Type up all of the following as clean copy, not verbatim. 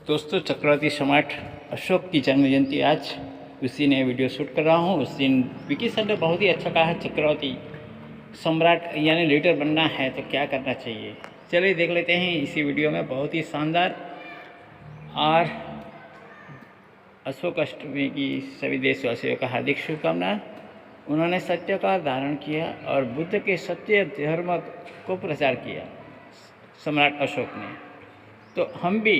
दोस्तों, चक्रवर्ती सम्राट अशोक की जन्म जयंती आज, उसी ने वीडियो शूट कर रहा हूँ। उस दिन विकी सर ने बहुत ही अच्छा कहा है, चक्रवर्ती सम्राट यानी लीडर बनना है तो क्या करना चाहिए। चलिए देख लेते हैं इसी वीडियो में। बहुत ही शानदार। और अशोक अष्टमी की सभी देशवासियों का हार्दिक शुभकामना। उन्होंने सत्य का धारण किया और बुद्ध के सत्य धर्म को प्रचार किया सम्राट अशोक ने। तो हम भी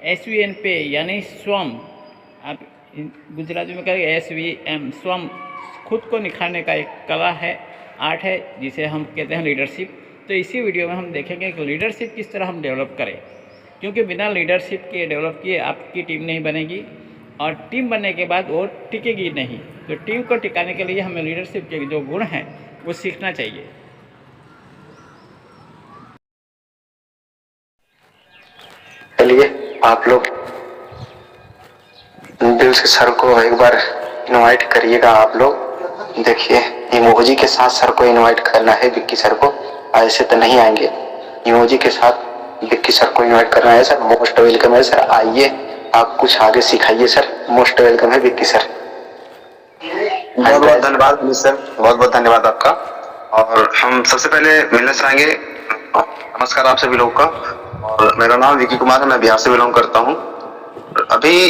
SVN पे यानी स्वम, आप गुजराती में कहेंगे SVM, स्वम, खुद को निखारने का एक कला है, आर्ट है, जिसे हम कहते हैं लीडरशिप। तो इसी वीडियो में हम देखेंगे कि लीडरशिप किस तरह हम डेवलप करें, क्योंकि बिना लीडरशिप के डेवलप किए आपकी टीम नहीं बनेगी और टीम बनने के बाद वो टिकेगी नहीं। तो टीम को टिकाने के लिए हमें लीडरशिप के जो गुण हैं वो सीखना चाहिए। चलिए आप लोग दिल से सर को एक बार इनवाइट करिएगा। आप लोग देखिए, इमोजी के साथ सर को इनवाइट करना है। विक्की सर को ऐसे तो नहीं आएंगे, इमोजी के साथ विक्की सर को इनवाइट करना है। सर मोस्ट वेलकम है सर, आइए आप कुछ आगे सिखाइए सर। मोस्ट वेलकम है विक्की सर। बहुत बहुत धन्यवाद सर, बहुत बहुत धन्यवाद आपका। और हम सबसे पहले मिलना चाहेंगे। नमस्कार आप सभी लोगों का। और मेरा नाम विकी कुमार है, मैं बिहार से बिलोंग करता हूँ। अभी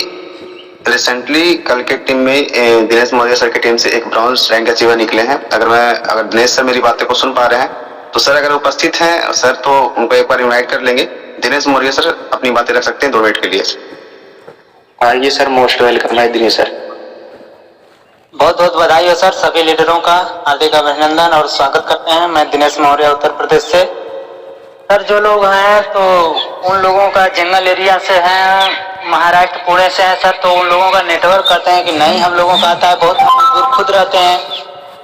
रिसेंटली कल के टीम में दिनेश मौर्य सर की टीम से एक ब्रॉन्ज रैंक अचीवर निकले हैं। अगर दिनेश सर मेरी बातें को सुन पा रहे हैं तो सर अगर उपस्थित हैं सर तो उनको एक बार इनवाइट कर लेंगे। दिनेश मौर्य सर अपनी बातें रख सकते हैं 2 मिनट के लिए। आइए सर, मोस्ट वेलकम है दिनेश सर। बहुत बहुत बधाई हो सर, सभी लीडरों का हार्दिक अभिनंदन और स्वागत करते हैं। मैं दिनेश मौर्य उत्तर प्रदेश से। सर जो लोग हैं तो उन लोगों का जंगल एरिया से हैं, महाराष्ट्र पुणे से हैं सर, तो उन लोगों का नेटवर्क करते हैं कि नहीं हम लोगों का आता है, बहुत मजबूर खुद रहते हैं,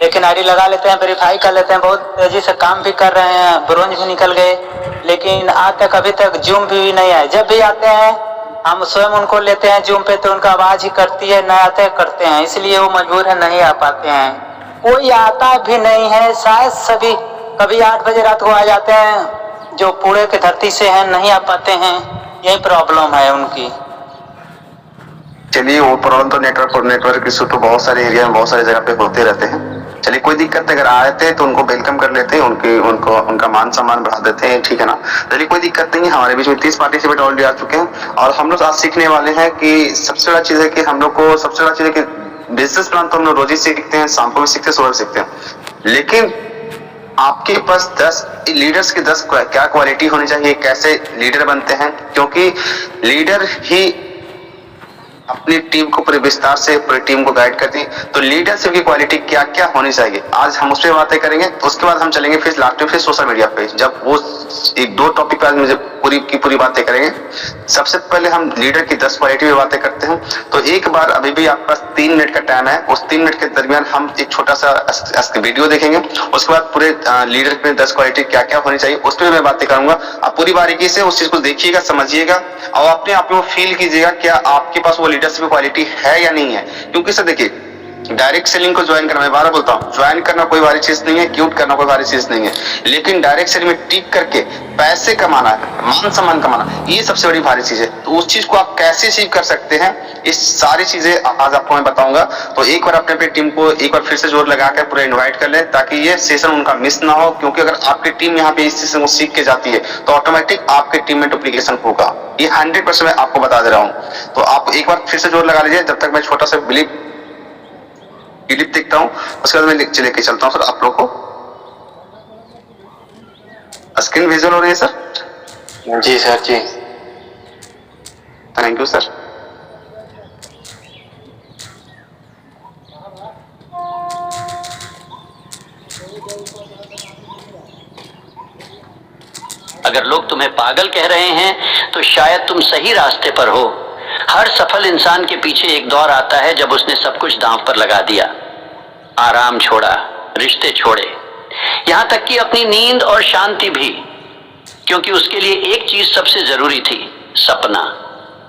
लेकिन आईडी लगा लेते हैं, वेरीफाई कर लेते हैं, बहुत तेजी से काम भी कर रहे हैं, ब्रोंज भी निकल गए, लेकिन आज तक अभी तक जूम भी नहीं आए। जब भी आते हैं हम स्वयं उनको लेते हैं जूम पे तो उनका आवाज ही करती है, न आते करते हैं, इसलिए वो मजबूर है, नहीं आ पाते हैं। कोई आता भी नहीं है, शायद सभी कभी 8 बजे रात को आ जाते हैं, जो पुणे की धरती से हैं नहीं आ पाते हैं, यही प्रॉब्लम है उनकी। चलिए, वो प्रॉब्लम तो नेटवर्क इशू तो बहुत सारे एरिया में बहुत सारी जगह पे होते रहते हैं। चलिए कोई दिक्कत नहीं, अगर आए थे तो उनको वेलकम कर लेते हैं, उनका मान सम्मान बढ़ा देते हैं, ठीक है ना। चलिए कोई दिक्कत नहीं है। हमारे बीच में 30 पार्टिसिपेट ऑलरेडी आ चुके हैं और हम लोग आज सीखने वाले हैं कि सबसे बड़ा चीज है कि हम लोग को सबसे बड़ा चीज है कि बिजनेस प्लान तो हम लोग रोज ही सीखते हैं, शाम को भी सीखते हैं, सुबह भी सीखते हैं, लेकिन आपके पास 10 लीडर्स की 10 क्या क्वालिटी होनी चाहिए, कैसे लीडर बनते हैं, क्योंकि लीडर ही अपनी टीम को पूरे विस्तार से पूरी टीम को गाइड करती है। तो लीडरशिप की क्वालिटी क्या क्या होनी चाहिए, आज हम उस पर बातें करेंगे। तो उसके बाद हम चलेंगे फिर लास्ट में फिर सोशल मीडिया पे, जब वो 1-2 टॉपिक पे आज मुझे पूरी बातें करेंगे। सबसे पहले हम लीडर की 10 क्वालिटी पे बातें करते हैं। तो एक बार अभी भी आपके पास 3 मिनट का टाइम है, उस 3 मिनट के दरमियान हम एक छोटा सा वीडियो देखेंगे। उसके बाद पूरे लीडर में 10 क्वालिटी क्या क्या होनी चाहिए उस पर मैं बातें करूंगा। आप पूरी बारीकी से उस चीज को देखिएगा, समझिएगा और अपने आप में फील कीजिएगा क्या आपके पास वो लीडरशिप क्वालिटी है या नहीं है। क्योंकि सर देखिए, डायरेक्ट सेलिंग को ज्वाइन करना, मैं बार बोलता हूँ, ज्वाइन करना कोई भारी चीज नहीं है, क्यूट करना कोई भारी चीज नहीं है, लेकिन डायरेक्ट सेलिंग में टिक करके पैसे कमाना है, मान सम्मान कमाना, ये सबसे बड़ी भारी चीज है। तो उस चीज को आप कैसे अचीव कर सकते हैं, इस सारी चीजें आज आपको मैं बताऊंगा। तो एक बार अपने टीम को एक बार फिर से जोर लगाकर पूरा इन्वाइट कर लें ताकि ये सेशन उनका मिस ना हो। क्योंकि अगर आपकी टीम यहाँ पे इस सेशन को सीख के जाती है तो ऑटोमेटिक आपके टीम में डुप्लीकेशन होगा, ये 100% मैं आपको बता दे रहा हूँ। तो आप एक बार फिर से जोर लगा लीजिए। जब तक मैं छोटा सा क्लिप देखता हूँ उसके बाद मैं लेके चलता हूँ सर आप लोग को। स्क्रीन विजुअल हो रही है सर? जी सर जी, थैंक यू सर। अगर लोग तुम्हें पागल कह रहे हैं तो शायद तुम सही रास्ते पर हो। हर सफल इंसान के पीछे एक दौर आता है जब उसने सब कुछ दांव पर लगा दिया, आराम छोड़ा, रिश्ते छोड़े, यहां तक कि अपनी नींद और शांति भी, क्योंकि उसके लिए एक चीज सबसे जरूरी थी, सपना।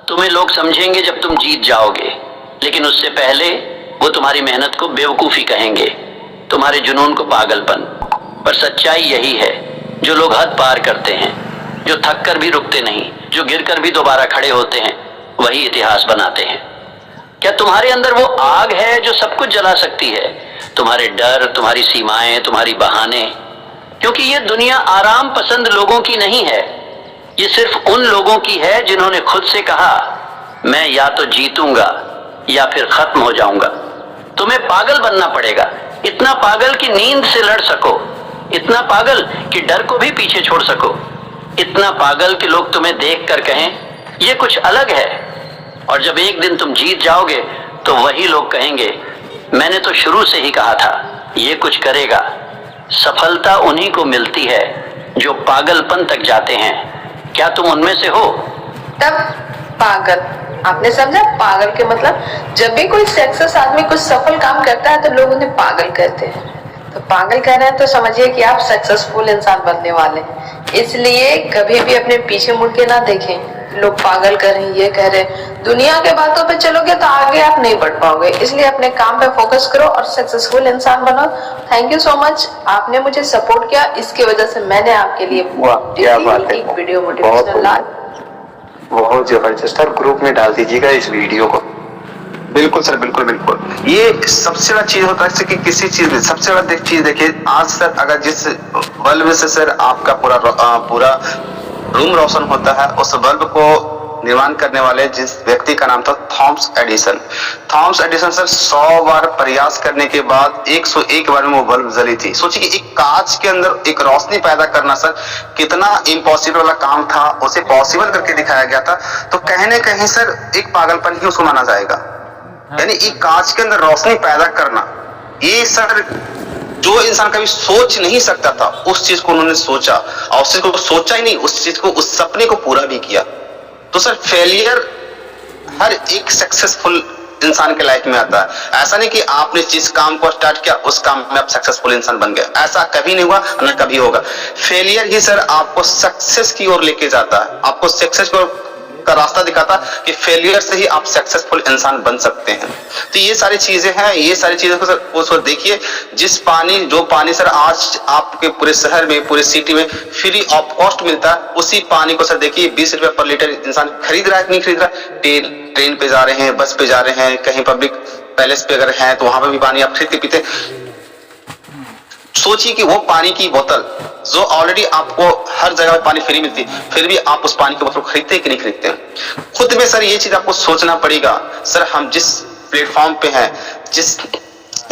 तुम्हें लोग समझेंगे जब तुम जीत जाओगे, लेकिन उससे पहले वो तुम्हारी मेहनत को बेवकूफी कहेंगे, तुम्हारे जुनून को पागलपन। पर सच्चाई यही है, जो लोग हद पार करते हैं, जो थक कर भी रुकते नहीं, जो गिर कर भी दोबारा खड़े होते हैं, वही इतिहास बनाते हैं। क्या तुम्हारे अंदर वो आग है जो सब कुछ जला सकती है? तुम्हारे डर, तुम्हारी सीमाएं, तुम्हारी बहाने? क्योंकि ये दुनिया आराम पसंद लोगों की नहीं है, ये सिर्फ उन लोगों की है जिन्होंने खुद से कहा मैं या तो जीतूंगा या फिर खत्म हो जाऊंगा। तुम्हें पागल बनना पड़ेगा, इतना पागल कि नींद से लड़ सको, इतना पागल कि डर को भी पीछे छोड़ सको, इतना पागल कि लोग तुम्हें देखकर कहें ये कुछ अलग है। और जब एक दिन तुम जीत जाओगे तो वही लोग कहेंगे मैंने तो शुरू से ही कहा था ये कुछ करेगा। सफलता उन्हीं को मिलती है जो पागलपन तक जाते हैं। क्या तुम उनमें से हो? तब पागल, आपने समझा? पागल के मतलब जब भी कोई सक्सेस आदमी कुछ सफल काम करता है तो लोग उन्हें पागल कहते हैं। तो पागल कह रहे हैं तो समझिए कि आप सक्सेसफुल इंसान बनने वाले हैं। इसलिए कभी भी अपने पीछे मुड़ के ना देखें लोग पागल कर रहे हैं, ये कह रहे हैं। दुनिया के बातों पे चलोगे तो आगे आप नहीं बढ़ पाओगे, इसलिए अपने काम पे फोकस करो और सक्सेसफुल इंसान बनो। थैंक यू सो मच, आपने मुझे सपोर्ट किया, इसकी वजह से मैंने आपके लिए एक वीडियो मोटिवेशनल ला। बहुत जबरदस्त सर, ग्रुप में डाल दीजिएगा इस वीडियो को। बिल्कुल सर, बिल्कुल बिल्कुल। ये सबसे बड़ा चीज होता है कि किसी चीज में सबसे बड़ा चीज देखिए, आज सर अगर जिस बल्ब से सर आपका पूरा रूम रोशन होता है, उस बल्ब को निर्माण करने वाले जिस व्यक्ति का नाम था Thomas Edison. Thomas Edison sir 100 बार प्रयास करने के बाद 101 बार में वो बल्ब जली थी। सोचिए कि एक कांच के अंदर एक रोशनी पैदा करना सर कितना इम्पॉसिबल वाला काम था, उसे पॉसिबल करके दिखाया गया था। तो कहीं ना कहीं सर एक पागलपन ही उसको माना जाएगा। यानी एक कांच के अंदर रोशनी पैदा करना, ये सर जो इंसान कभी सोच नहीं सकता था उस चीज को उन्होंने सोचा, और उस चीज को सोचा ही नहीं, उस चीज को, उस सपने को पूरा भी किया। तो सर फेलियर हर एक सक्सेसफुल इंसान के लाइफ में आता है। ऐसा नहीं कि आपने जिस काम को स्टार्ट किया उस काम में आप सक्सेसफुल इंसान बन गए, ऐसा कभी नहीं हुआ, न कभी होगा। फेलियर ही सर आपको सक्सेस की ओर लेके जाता है, आपको सक्सेस का रास्ता दिखाता कि फेलियर से ही आप सक्सेसफुल इंसान बन सकते हैं। तो ये सारी चीजें हैं, ये सारी चीजों को सर वो देखिए, जो पानी सर आज आपके पूरे शहर में, पूरे सिटी में फ्री ऑफ कॉस्ट मिलता है, उसी पानी को सर देखिए 20 रुपए पर लीटर इंसान खरीद रहा है कि नहीं खरीद रहा है। ट्रेन पे जा रहे हैं, बस पे जा रहे हैं, कहीं पब्लिक पैलेस पे अगर हैं तो वहां पर भी पानी आप खरीद के पीते। सोचिए कि वो पानी की बोतल जो ऑलरेडी आपको हर जगह पानी फ्री मिलती, फिर भी आप उस पानी की बोतल खरीदते हैं कि नहीं खरीदते हैं? खुद में सर ये चीज आपको सोचना पड़ेगा। सर हम जिस प्लेटफॉर्म पे हैं, जिस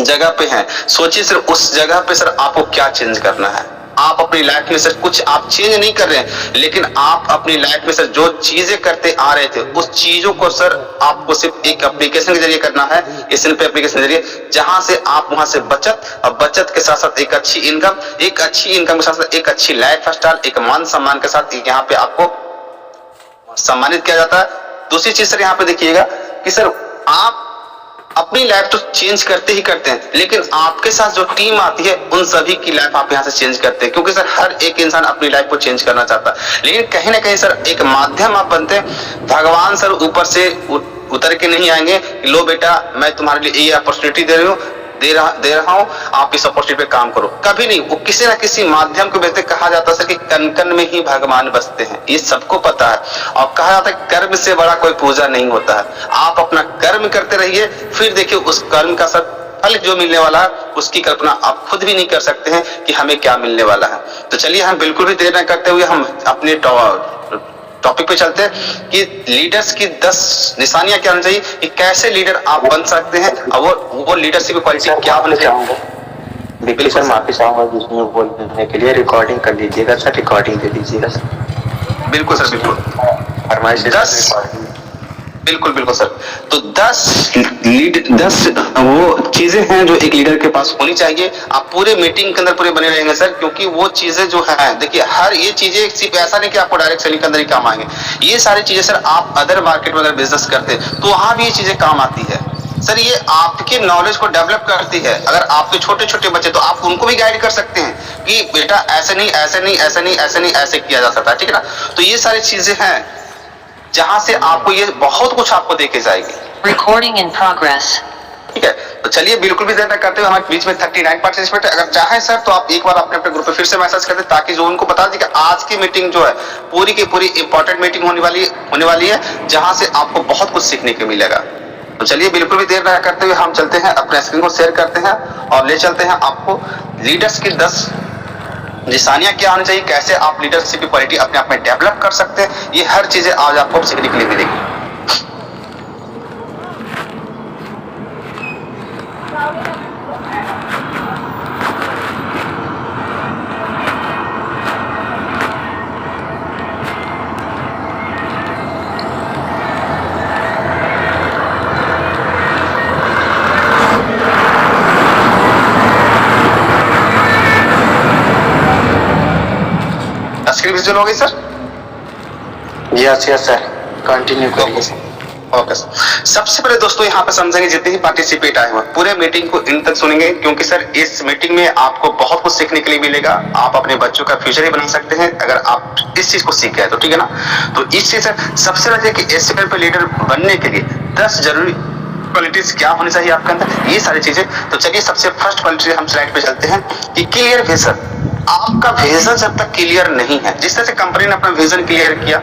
जगह पे हैं, सोचिए सर उस जगह पे सर आपको क्या चेंज करना है। आप अपनी लाइफ में सर कुछ आप चेंज नहीं कर रहे हैं, लेकिन आप अपनी लाइफ में सर जो चीजें करते आ रहे थे उस चीजों को सर आपको सिर्फ एक एप्लीकेशन के जरिए करना है, इस एप्लीकेशन के जरिए, जहां से आप वहां से बचत, और बचत के साथ साथ एक अच्छी इनकम, एक अच्छी इनकम के साथ साथ एक अच्छी लाइफ स्टाइल, एक मान सम्मान के साथ यहाँ पे आपको सम्मानित किया जाता है। दूसरी चीज सर यहाँ पे देखिएगा कि सर आप अपनी लाइफ तो चेंज करते ही करते हैं, लेकिन आपके साथ जो टीम आती है उन सभी की लाइफ आप यहाँ से चेंज करते हैं, क्योंकि सर हर एक इंसान अपनी लाइफ को चेंज करना चाहता है। लेकिन कहीं ना कहीं सर एक माध्यम आप बनते हैं। भगवान सर ऊपर से उतर के नहीं आएंगे, लो बेटा मैं तुम्हारे लिए ये अपॉर्चुनिटी दे रहा हूं, आप इस अपॉर्चुनिटी पे काम करो, कभी नहीं। वो किसी ना किसी माध्यम को वैसे कहा जाता है सर कि कन कन में ही भगवान बसते हैं, ये सबको पता है। और कहा जाता है कर्म से बड़ा कोई पूजा नहीं होता है। आप अपना कर्म करते रहिए, फिर देखिए उस कर्म का सर फल जो मिलने वाला है उसकी कल्पना आप खुद भी नहीं कर सकते हैं कि हमें क्या मिलने वाला है। तो चलिए हम बिल्कुल भी देर न करते हुए हम अपने टॉपिक पे चलते हैं कि लीडर्स की 10 निशानियां क्या होनी चाहिए, कि कैसे लीडर आप बन सकते हैं, और वो लीडरशिप की क्वालिटी क्या होनी चाहिए। बिल्कुल सर, माफी चाहूंगा जिसमें बोलने के लिए। रिकॉर्डिंग कर लीजिएगा सर, रिकॉर्डिंग दे दीजिएगा सर। बिल्कुल सर, बिल्कुल फरमाइश 10 बिल्कुल बिल्कुल सर। तो 10 वो चीजें हैं जो एक लीडर के पास होनी चाहिए। आप पूरे मीटिंग के अंदर पूरे बने रहेंगे सर, क्योंकि वो चीजें जो है देखिए, हर ये चीजें सिर्फ ऐसा नहीं कि आपको डायरेक्ट सेलिंग के अंदर ही काम आएंगे। ये सारी चीजें सर आप अदर मार्केट में अगर बिजनेस करते हैं तो वहां भी ये चीजें काम आती है सर। ये आपके नॉलेज को डेवलप करती है। अगर आपके छोटे छोटे बच्चे, तो आप उनको भी गाइड कर सकते हैं कि बेटा ऐसे नहीं, ऐसे नहीं, ऐसे नहीं, ऐसे नहीं, ऐसे किया जा सकता है, ठीक है ना। तो ये सारी चीजें हैं जहां से आपको ये बहुत कुछ आपको देके जाएगी। Recording in progress. ठीक है। तो चलिए बिल्कुल भी देर न करते हुए हमारे बीच में 39 पार्टिसिपेंट है। अगर चाहे सर तो आप एक बार अपने अपने ग्रुप पे फिर से मैसेज कर दें ताकि जो उनको बता दें कि आज की मीटिंग जो है पूरी की पूरी इंपॉर्टेंट मीटिंग होने वाली है, जहां से आपको बहुत कुछ सीखने को मिलेगा। तो चलिए बिल्कुल भी देर न करते हुए हम चलते हैं, अपने स्क्रीन को शेयर करते हैं और ले चलते हैं आपको लीडर्स की 10 निशानियां क्या होनी चाहिए, कैसे आप लीडरशिप की क्वालिटी अपने आप में डेवलप कर सकते हैं, ये हर चीजें आज आपको सीखने के लिए मिलेगी। स्क्रीन विजुअल हो गई सर? यस सर, कंटिन्यू करिए। Okay sir. सबसे पहले दोस्तों यहाँ पे समझेंगे जितने भी पार्टिसिपेट आए हुए पूरे मीटिंग को इन तक सुनेंगे, क्योंकि सर इस मीटिंग में आपको बहुत कुछ सीखने के लिए मिलेगा। आप अपने बच्चों का फ्यूचर ही बना सकते हैं अगर आप इस चीज को सीख गए तो, ठीक है ना। तो इस चीज से सबसे पहले कि इस लेवल पे लीडर बनने के लिए 10 जरूरी क्वालिटीज क्या होनी चाहिए आपके अंदर, ये सारी चीजें। तो चलिए सबसे फर्स्ट क्वालिटी हम स्लाइड पे चलते हैं कि क्लियर विजन। आपका विजन जब तक क्लियर नहीं है, जिस तरह से कंपनी ने अपना विजन क्लियर किया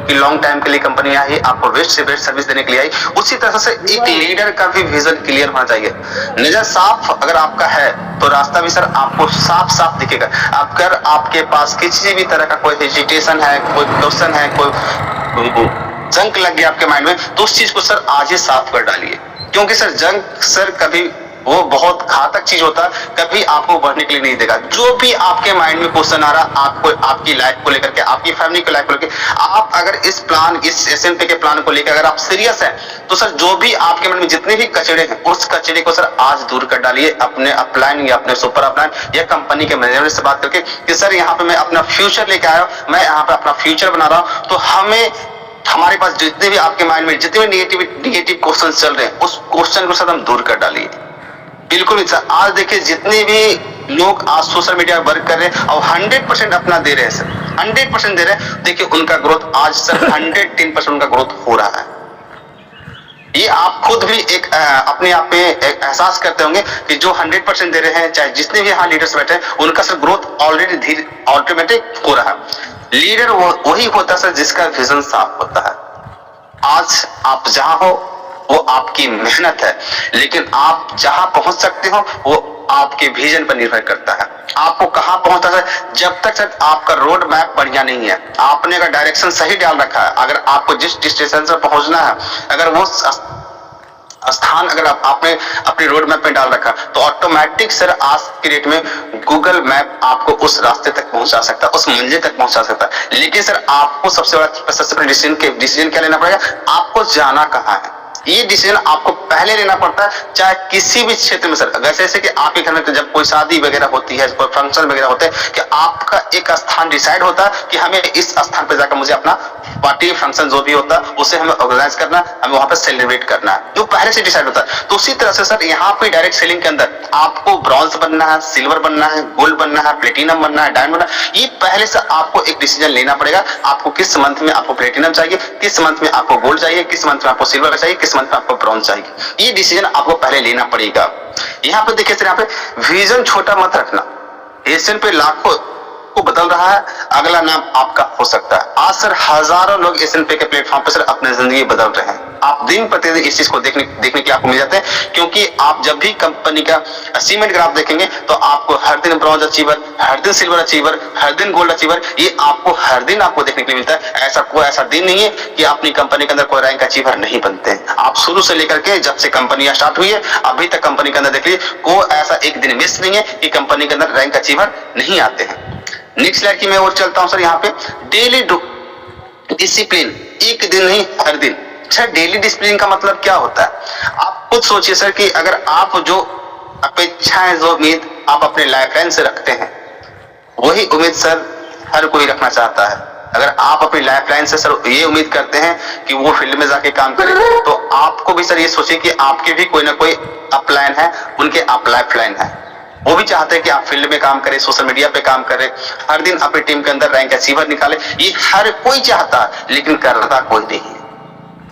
कि लॉन्ग टाइम के लिए कंपनी आई, आपको बेस्ट से बेस्ट सर्विस देने के लिए आई, उसी तरह से एक लीडर का भी विजन क्लियर होना चाहिए। नजर साफ अगर आपका है तो रास्ता भी सर आपको साफ साफ दिखेगा। अगर आपके पास किसी भी तरह का कोई हेजिटेशन है, कोई क्वेश्चन है, कोई जंक लग गया आपके माइंड में, तो उस चीज को सर आज ही साफ कर डालिए, क्योंकि सर जंक सर कभी वो बहुत घातक चीज होता है, कभी आपको बढ़ने के लिए नहीं देगा। जो भी आपके माइंड में क्वेश्चन आ रहा आपको, आपकी लाइफ को लेकर के, आपकी फैमिली की लाइफ को लेकर, आप अगर इस प्लान, इस एसएनपी के प्लान को लेकर अगर आप सीरियस हैं तो सर जो भी आपके मन में जितने भी कचड़े हैं उस कचड़े को सर आज दूर कर डालिए अपने अपलाइन या अपने सुपर अपलाइन या कंपनी के मैनेजर से बात करके कि सर यहाँ पे मैं अपना फ्यूचर लेके आया हूँ, मैं यहाँ पे अपना फ्यूचर बना रहा हूँ। तो हमारे पास जितने भी आपके माइंड में जितने भी निगेटिव क्वेश्चन चल रहे हैं उस क्वेश्चन को सर हम दूर कर डालिए। बिल्कुल सर। आज देखिए जितने भी लोग आज सोशल मीडिया वर्क कर रहे हैं और 100% अपना दे रहे हैं सर, 100% दे रहे हैं, देखिए उनका ग्रोथ आज सर 110% उनका ग्रोथ हो रहा है। ये आप खुद भी एक अपने आप में एक एहसास करते होंगे कि जो 100% दे रहे हैं, चाहे जितने भी यहाँ लीडर्स बैठे हैं, उनका सर ग्रोथ ऑलरेडी ऑटोमेटिक हो रहा है। लीडर वही होता है सर जिसका विजन साफ होता है। आज आप जहां हो वो आपकी मेहनत है, लेकिन आप जहां पहुंच सकते हो वो आपके विजन पर निर्भर करता है। आपको कहां पहुंचना है, जब तक आपका रोड मैप बढ़िया नहीं है, आपने अगर डायरेक्शन सही डाल रखा है, अगर आपको जिस स्टेशन से पहुंचना है, अगर वो स्थान अगर आपने अपने रोड मैप में डाल रखा, तो ऑटोमेटिक सर आज की डेट में गूगल मैप आपको उस रास्ते तक पहुंचा सकता है, उस मंजिल तक पहुंचा सकता है। लेकिन सर आपको सबसे बड़ा डिसीजन क्या लेना पड़ेगा, आपको जाना कहाँ है, ये डिसीजन आपको पहले लेना पड़ता है, चाहे किसी भी क्षेत्र में सर। जैसे कि आपके घर में जब कोई शादी वगैरह होती है, कोई फंक्शन वगैरह होते हैं, कि आपका एक स्थान डिसाइड होता है कि हमें इस स्थान पर जाकर मुझे अपना पार्टी फंक्शन जो भी होता है उसे हमें ऑर्गेनाइज करना, हमें वहां पर सेलिब्रेट करना है, जो पहले से डिसाइड होता है। तो उसी तरह से सर यहाँ पे डायरेक्ट सेलिंग के अंदर आपको ब्रॉन्ज बनना है, सिल्वर बनना है, गोल्ड बनना है, प्लेटिनम बनना है, डायमंड बनना है, ये पहले से आपको एक डिसीजन लेना पड़ेगा। आपको किस मंथ में आपको प्लेटिनम चाहिए, किस मंथ में आपको गोल्ड चाहिए, किस मंथ में आपको सिल्वर चाहिए, किस मंथ में आपको ब्रॉन्ज चाहिए, ये डिसीजन आपको पहले लेना पड़ेगा। यहाँ पे देखिए सर, यहाँ पे विजन छोटा मत रखना। एशियन पे लाखों को बदल रहा है, अगला नाम आपका हो सकता है। आज सर हजारों लोग एशियन पे के प्लेटफॉर्म पर सर अपनी जिंदगी बदल रहे हैं। आप दिन प्रतिदिन इस चीज को देखने के लिए आपको मिल जाते हैं, क्योंकि आप जब भी कंपनी का अचीवमेंट ग्राफ देखेंगे तो आपको हर दिन ब्रॉन्ज अचीवर, हर दिन सिल्वर अचीवर, हर दिन गोल्ड अचीवर, ये आपको हर दिन आपको देखने के लिए मिलता है। ऐसा दिन नहीं है कि अपनी कंपनी के अंदर कोई रैंक अचीवर नहीं बनते हैं। आप शुरू से लेकर के जब से कंपनी स्टार्ट हुई है अभी तक कंपनी के अंदर देखिए कोई ऐसा एक दिन मिस नहीं है कि कंपनी के अंदर रैंक अचीवर नहीं आते हैं। नेक्स्ट स्लाइड की मैं और चलता हूं सर। यहाँ पे डेली डिसिप्लिन, एक दिन नहीं हर दिन। अच्छा, डेली डिसिप्लिन का मतलब क्या होता है, आप खुद सोचिए सर कि अगर आप जो अपेक्षाएं, जो उम्मीद आप अपने लाइफलाइन से रखते हैं, वही उम्मीद सर हर कोई रखना चाहता है। अगर आप अपनी लाइफलाइन से सर ये उम्मीद करते हैं कि वो फील्ड में जाके काम करे, तो आपको भी सर ये सोचिए कि आपके भी कोई ना कोई अपलाइन है, उनके अप लाइफलाइन है। वो भी चाहते हैं कि आप फील्ड में काम करें, सोशल मीडिया पे काम करें, हर दिन अपनी टीम के अंदर रैंक अचीवर निकाले। ये हर कोई चाहता है, लेकिन करता कोई नहीं है।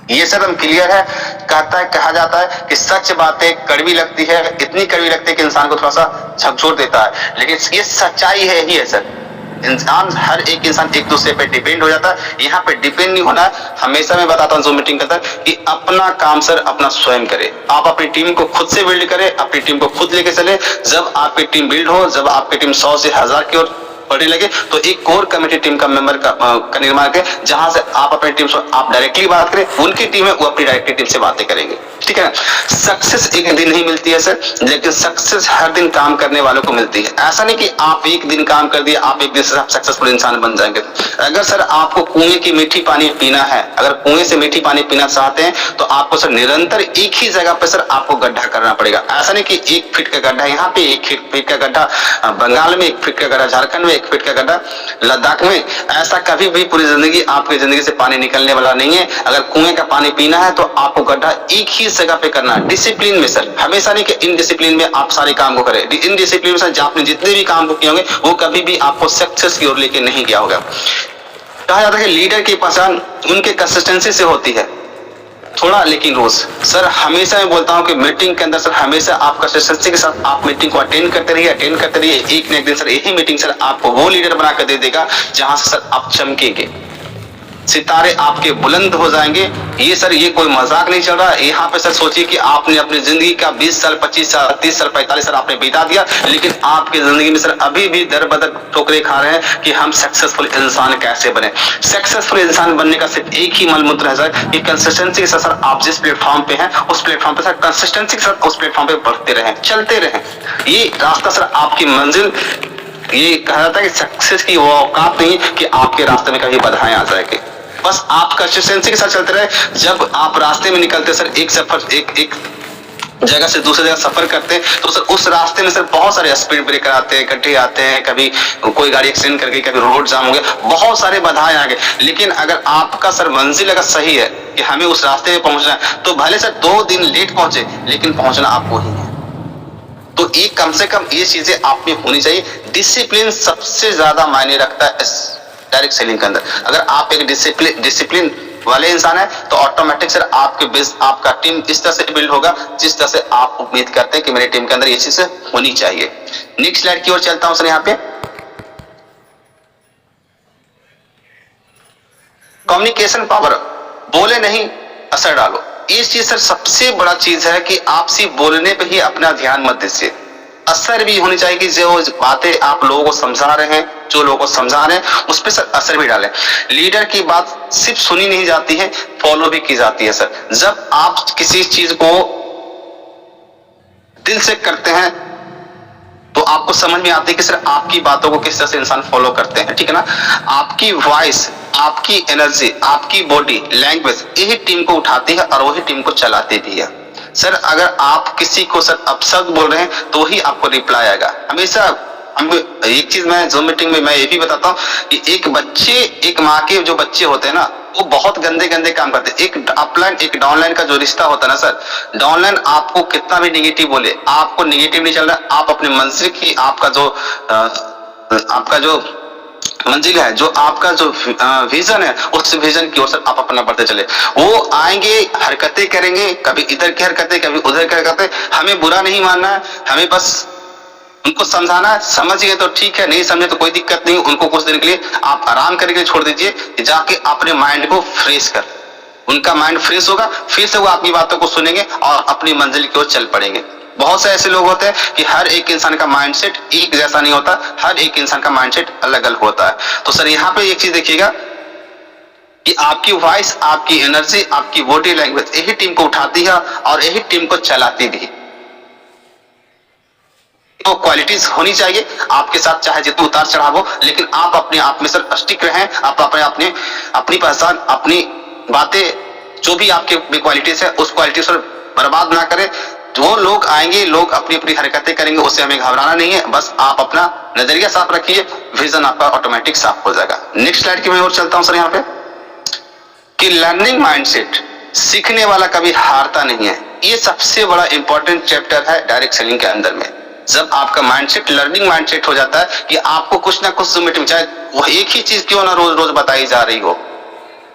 ये सर हम क्लियर है। कहा जाता है कि सच बातें कड़वी लगती है, इतनी कड़वी लगती है कि इंसान को थोड़ा सा झकझोर देता है, लेकिन ये सच्चाई है ही है सर। हर एक इंसान एक दूसरे पे डिपेंड हो जाता है। यहाँ पे डिपेंड नहीं होना है। हमेशा मैं बताता हूँ ज़ूम मीटिंग के अंदर कि अपना काम सर अपना स्वयं करे। आप अपनी टीम को खुद से बिल्ड करें, अपनी टीम को खुद लेके चले। जब आपकी टीम बिल्ड हो, जब आपकी टीम 100 से 1000 की ओर बढ़ने लगे, तो एक कोर कमेटी टीम का मेंबर का निर्माण करें, जहां से आप अपनी टीम से आप डायरेक्टली बात करें, उनकी टीम है वो अपनी डायरेक्टली टीम से बातें करेंगे। ठीक है, सक्सेस एक दिन नहीं मिलती है सर, लेकिन सक्सेस हर दिन काम करने वालों को मिलती है। ऐसा नहीं कि आप एक दिन काम कर दिया, आप एक दिन से सक्सेसफुल इंसान बन जाएंगे। अगर सर आपको कुएं की मीठी पानी पीना है, अगर कुएं से मीठी पानी पीना चाहते हैं, तो आपको सर निरंतर एक ही जगह पे सर आपको गड्ढा करना पड़ेगा। ऐसा नहीं कि 1 फीट का गड्ढा यहाँ पे, 1 फीट का गड्ढा बंगाल में, 1 फीट का गड्ढा झारखंड में, 1 फीट का गड्ढा लद्दाख में। ऐसा कभी भी पूरी जिंदगी आपकी जिंदगी से पानी निकलने वाला नहीं है। अगर कुएं का पानी पीना है, तो आपको गड्ढा एक ही जगह पे करना है, डिसिप्लिन में सर। हमेशा नहीं कि इनडिसिप्लिन में आप सारे काम को करें। इनडिसिप्लिन में सर आपने जितने भी काम को किए होंगे, वो कभी भी आपको सक्सेस की ओर लेके नहीं गया होगा। कहा जाता है कि लीडर की पहचान उनके कंसिस्टेंसी से होती है, थोड़ा लेकिन रोज। सर हमेशा मैं बोलता हूं कि मीटिंग के अंदर सर हमेशा आप कंसिस्टेंसी के साथ आप मीटिंग को अटेंड करते रहिए। एक न एक दिन सर यही मीटिंग सर आपको वो लीडर बनाकर दे देगा जहां से सर आप चमकेंगे, सितारे आपके बुलंद हो जाएंगे। ये सर ये कोई मजाक नहीं चल रहा है। यहाँ पे सर सोचिए कि आपने अपनी जिंदगी का 20 साल, 25 साल, 30 साल, 45 साल आपने बिता दिया, लेकिन आपकी जिंदगी में सर अभी भी दर बदर ठोकरे खा रहे हैं कि हम सक्सेसफुल इंसान कैसे बने। सक्सेसफुल इंसान बनने का सिर्फ एक ही मूल मंत्र है सर कि कंसिस्टेंसी के साथ सर आप जिस प्लेटफॉर्म पे हैं, उस प्लेटफॉर्म पे सर कंसिस्टेंसी के साथ उस प्लेटफॉर्म पे बढ़ते रहें, चलते रहें। ये रास्ता सर आपकी मंजिल, ये कहा जाता है कि सक्सेस की वो औकात नहीं कि आपके रास्ते में कभी बाधाएं आ जाएगी। बस आप कंसिस्टेंसी के साथ चलते रहे। जब आप रास्ते में निकलते सर एक जगह से दूसरी जगह सफर करते हैं, तो सर उस रास्ते में सर बहुत सारे स्पीड ब्रेकर आते हैं, गड्ढे आते हैं, कभी कोई गाड़ी एक्सीडेंट कर गई, कभी रोड जाम हो गया, बहुत सारे बाधाएं आ गए। लेकिन अगर आपका सर मंजिल अगर सही है कि हमें उस रास्ते में पहुंचना है, तो भले सर 2 दिन लेट पहुंचे, लेकिन पहुंचना आपको ही है। तो ये कम से कम ये चीजें आप में होनी चाहिए। डिसिप्लिन सबसे ज्यादा मायने रखता है डायरेक्ट सेलिंग के अंदर। अगर आप एक डिसिप्लिन वाले इंसान है, तो ऑटोमेटिक सर आपका टीम इस तरह से बिल्ड होगा जिस तरह से आप उम्मीद करते हैं कि मेरे टीम के अंदर ये चीजें होनी चाहिए। नेक्स्ट स्लाइड की ओर चलता हूं सर। यहाँ पे कम्युनिकेशन पावर, बोले नहीं असर डालो। ये चीज सर सबसे बड़ा चीज है कि आप सिर्फ बोलने पे ही अपना ध्यान मत दीजिए, असर भी होनी चाहिए कि जो बातें आप लोगों को समझा रहे हैं, जो लोगों को समझा रहे हैं, उस पर सर असर भी डालें। लीडर की बात सिर्फ सुनी नहीं जाती है, फॉलो भी की जाती है सर। जब आप किसी चीज को दिल से करते हैं, तो आपको समझ में आती है कि सर आपकी बातों को किस तरह से इंसान फॉलो करते हैं। ठीक है ना। आपकी वॉइस, आपकी एनर्जी, आपकी बॉडी लैंग्वेज यही टीम को उठाती है और वही टीम को चलाती भी है। सर अगर आप किसी को सर अपशब्द बोल रहे हैं, तो ही आपको रिप्लाई आएगा। हमेशा एक चीज मैं ज़ूम मीटिंग में मैं ये भी बताता हूँ कि एक माँ के जो बच्चे होते हैं ना, वो बहुत गंदे गंदे काम करते हैं। एक अपलाइन एक डाउनलाइन का जो रिश्ता होता है ना सर, डाउनलाइन आपको कितना भी नेगेटिव बोले, आपको नेगेटिव नहीं चलना। आप अपने मंजिल की, आपका जो मंजिल है, जो आपका जो विजन है, उस विजन की ओर सर आप अपना बढ़ते चले। वो आएंगे, हरकतें करेंगे, कभी इधर की हरकतें, कभी उधर की हरकतें। हमें बुरा नहीं मानना है, हमें बस उनको समझाना है। समझ गए तो ठीक है, नहीं समझे तो कोई दिक्कत नहीं। उनको कुछ दिन के लिए आप आराम करके छोड़ दीजिए, जाके अपने माइंड को फ्रेश कर। उनका माइंड फ्रेश होगा, फिर से वो आपकी बातों को सुनेंगे और अपनी मंजिल की ओर चल पड़ेंगे। बहुत से ऐसे लोग होते हैं कि हर एक इंसान का माइंडसेट एक जैसा नहीं होता, हर एक इंसान का माइंडसेट अलग अलग होता है। तो सर यहाँ पे एक चीज देखिएगा कि आपकी वॉइस, आपकी एनर्जी, आपकी बॉडी लैंग्वेज यही टीम को उठाती है और यही टीम को चलाती भी। तो क्वालिटीज होनी चाहिए आपके साथ, चाहे जितना उतार चढ़ाव हो, लेकिन आप अपने आप में सर स्टिक रहें। आप अपनी पहचान, अपनी बातें, जो भी आपके क्वालिटीज है, उस क्वालिटी से बर्बाद ना करें। जो लोग आएंगे, लोग अपनी अपनी हरकतें करेंगे, उससे हमें घबराना नहीं है। बस आप अपना नजरिया साफ रखिए, विजन आपका ऑटोमेटिक साफ हो जाएगा। नेक्स्ट स्लाइड की मैं और चलता हूं सर। यहाँ पे कि लर्निंग माइंडसेट, सीखने वाला कभी हारता नहीं है। ये सबसे बड़ा इंपॉर्टेंट चैप्टर है डायरेक्ट सेलिंग के अंदर में। जब आपका माइंडसेट लर्निंग माइंडसेट हो जाता है कि आपको कुछ ना कुछ मीटिंग, चाहे वो एक ही चीज क्यों ना रोज रोज बताई जा रही हो,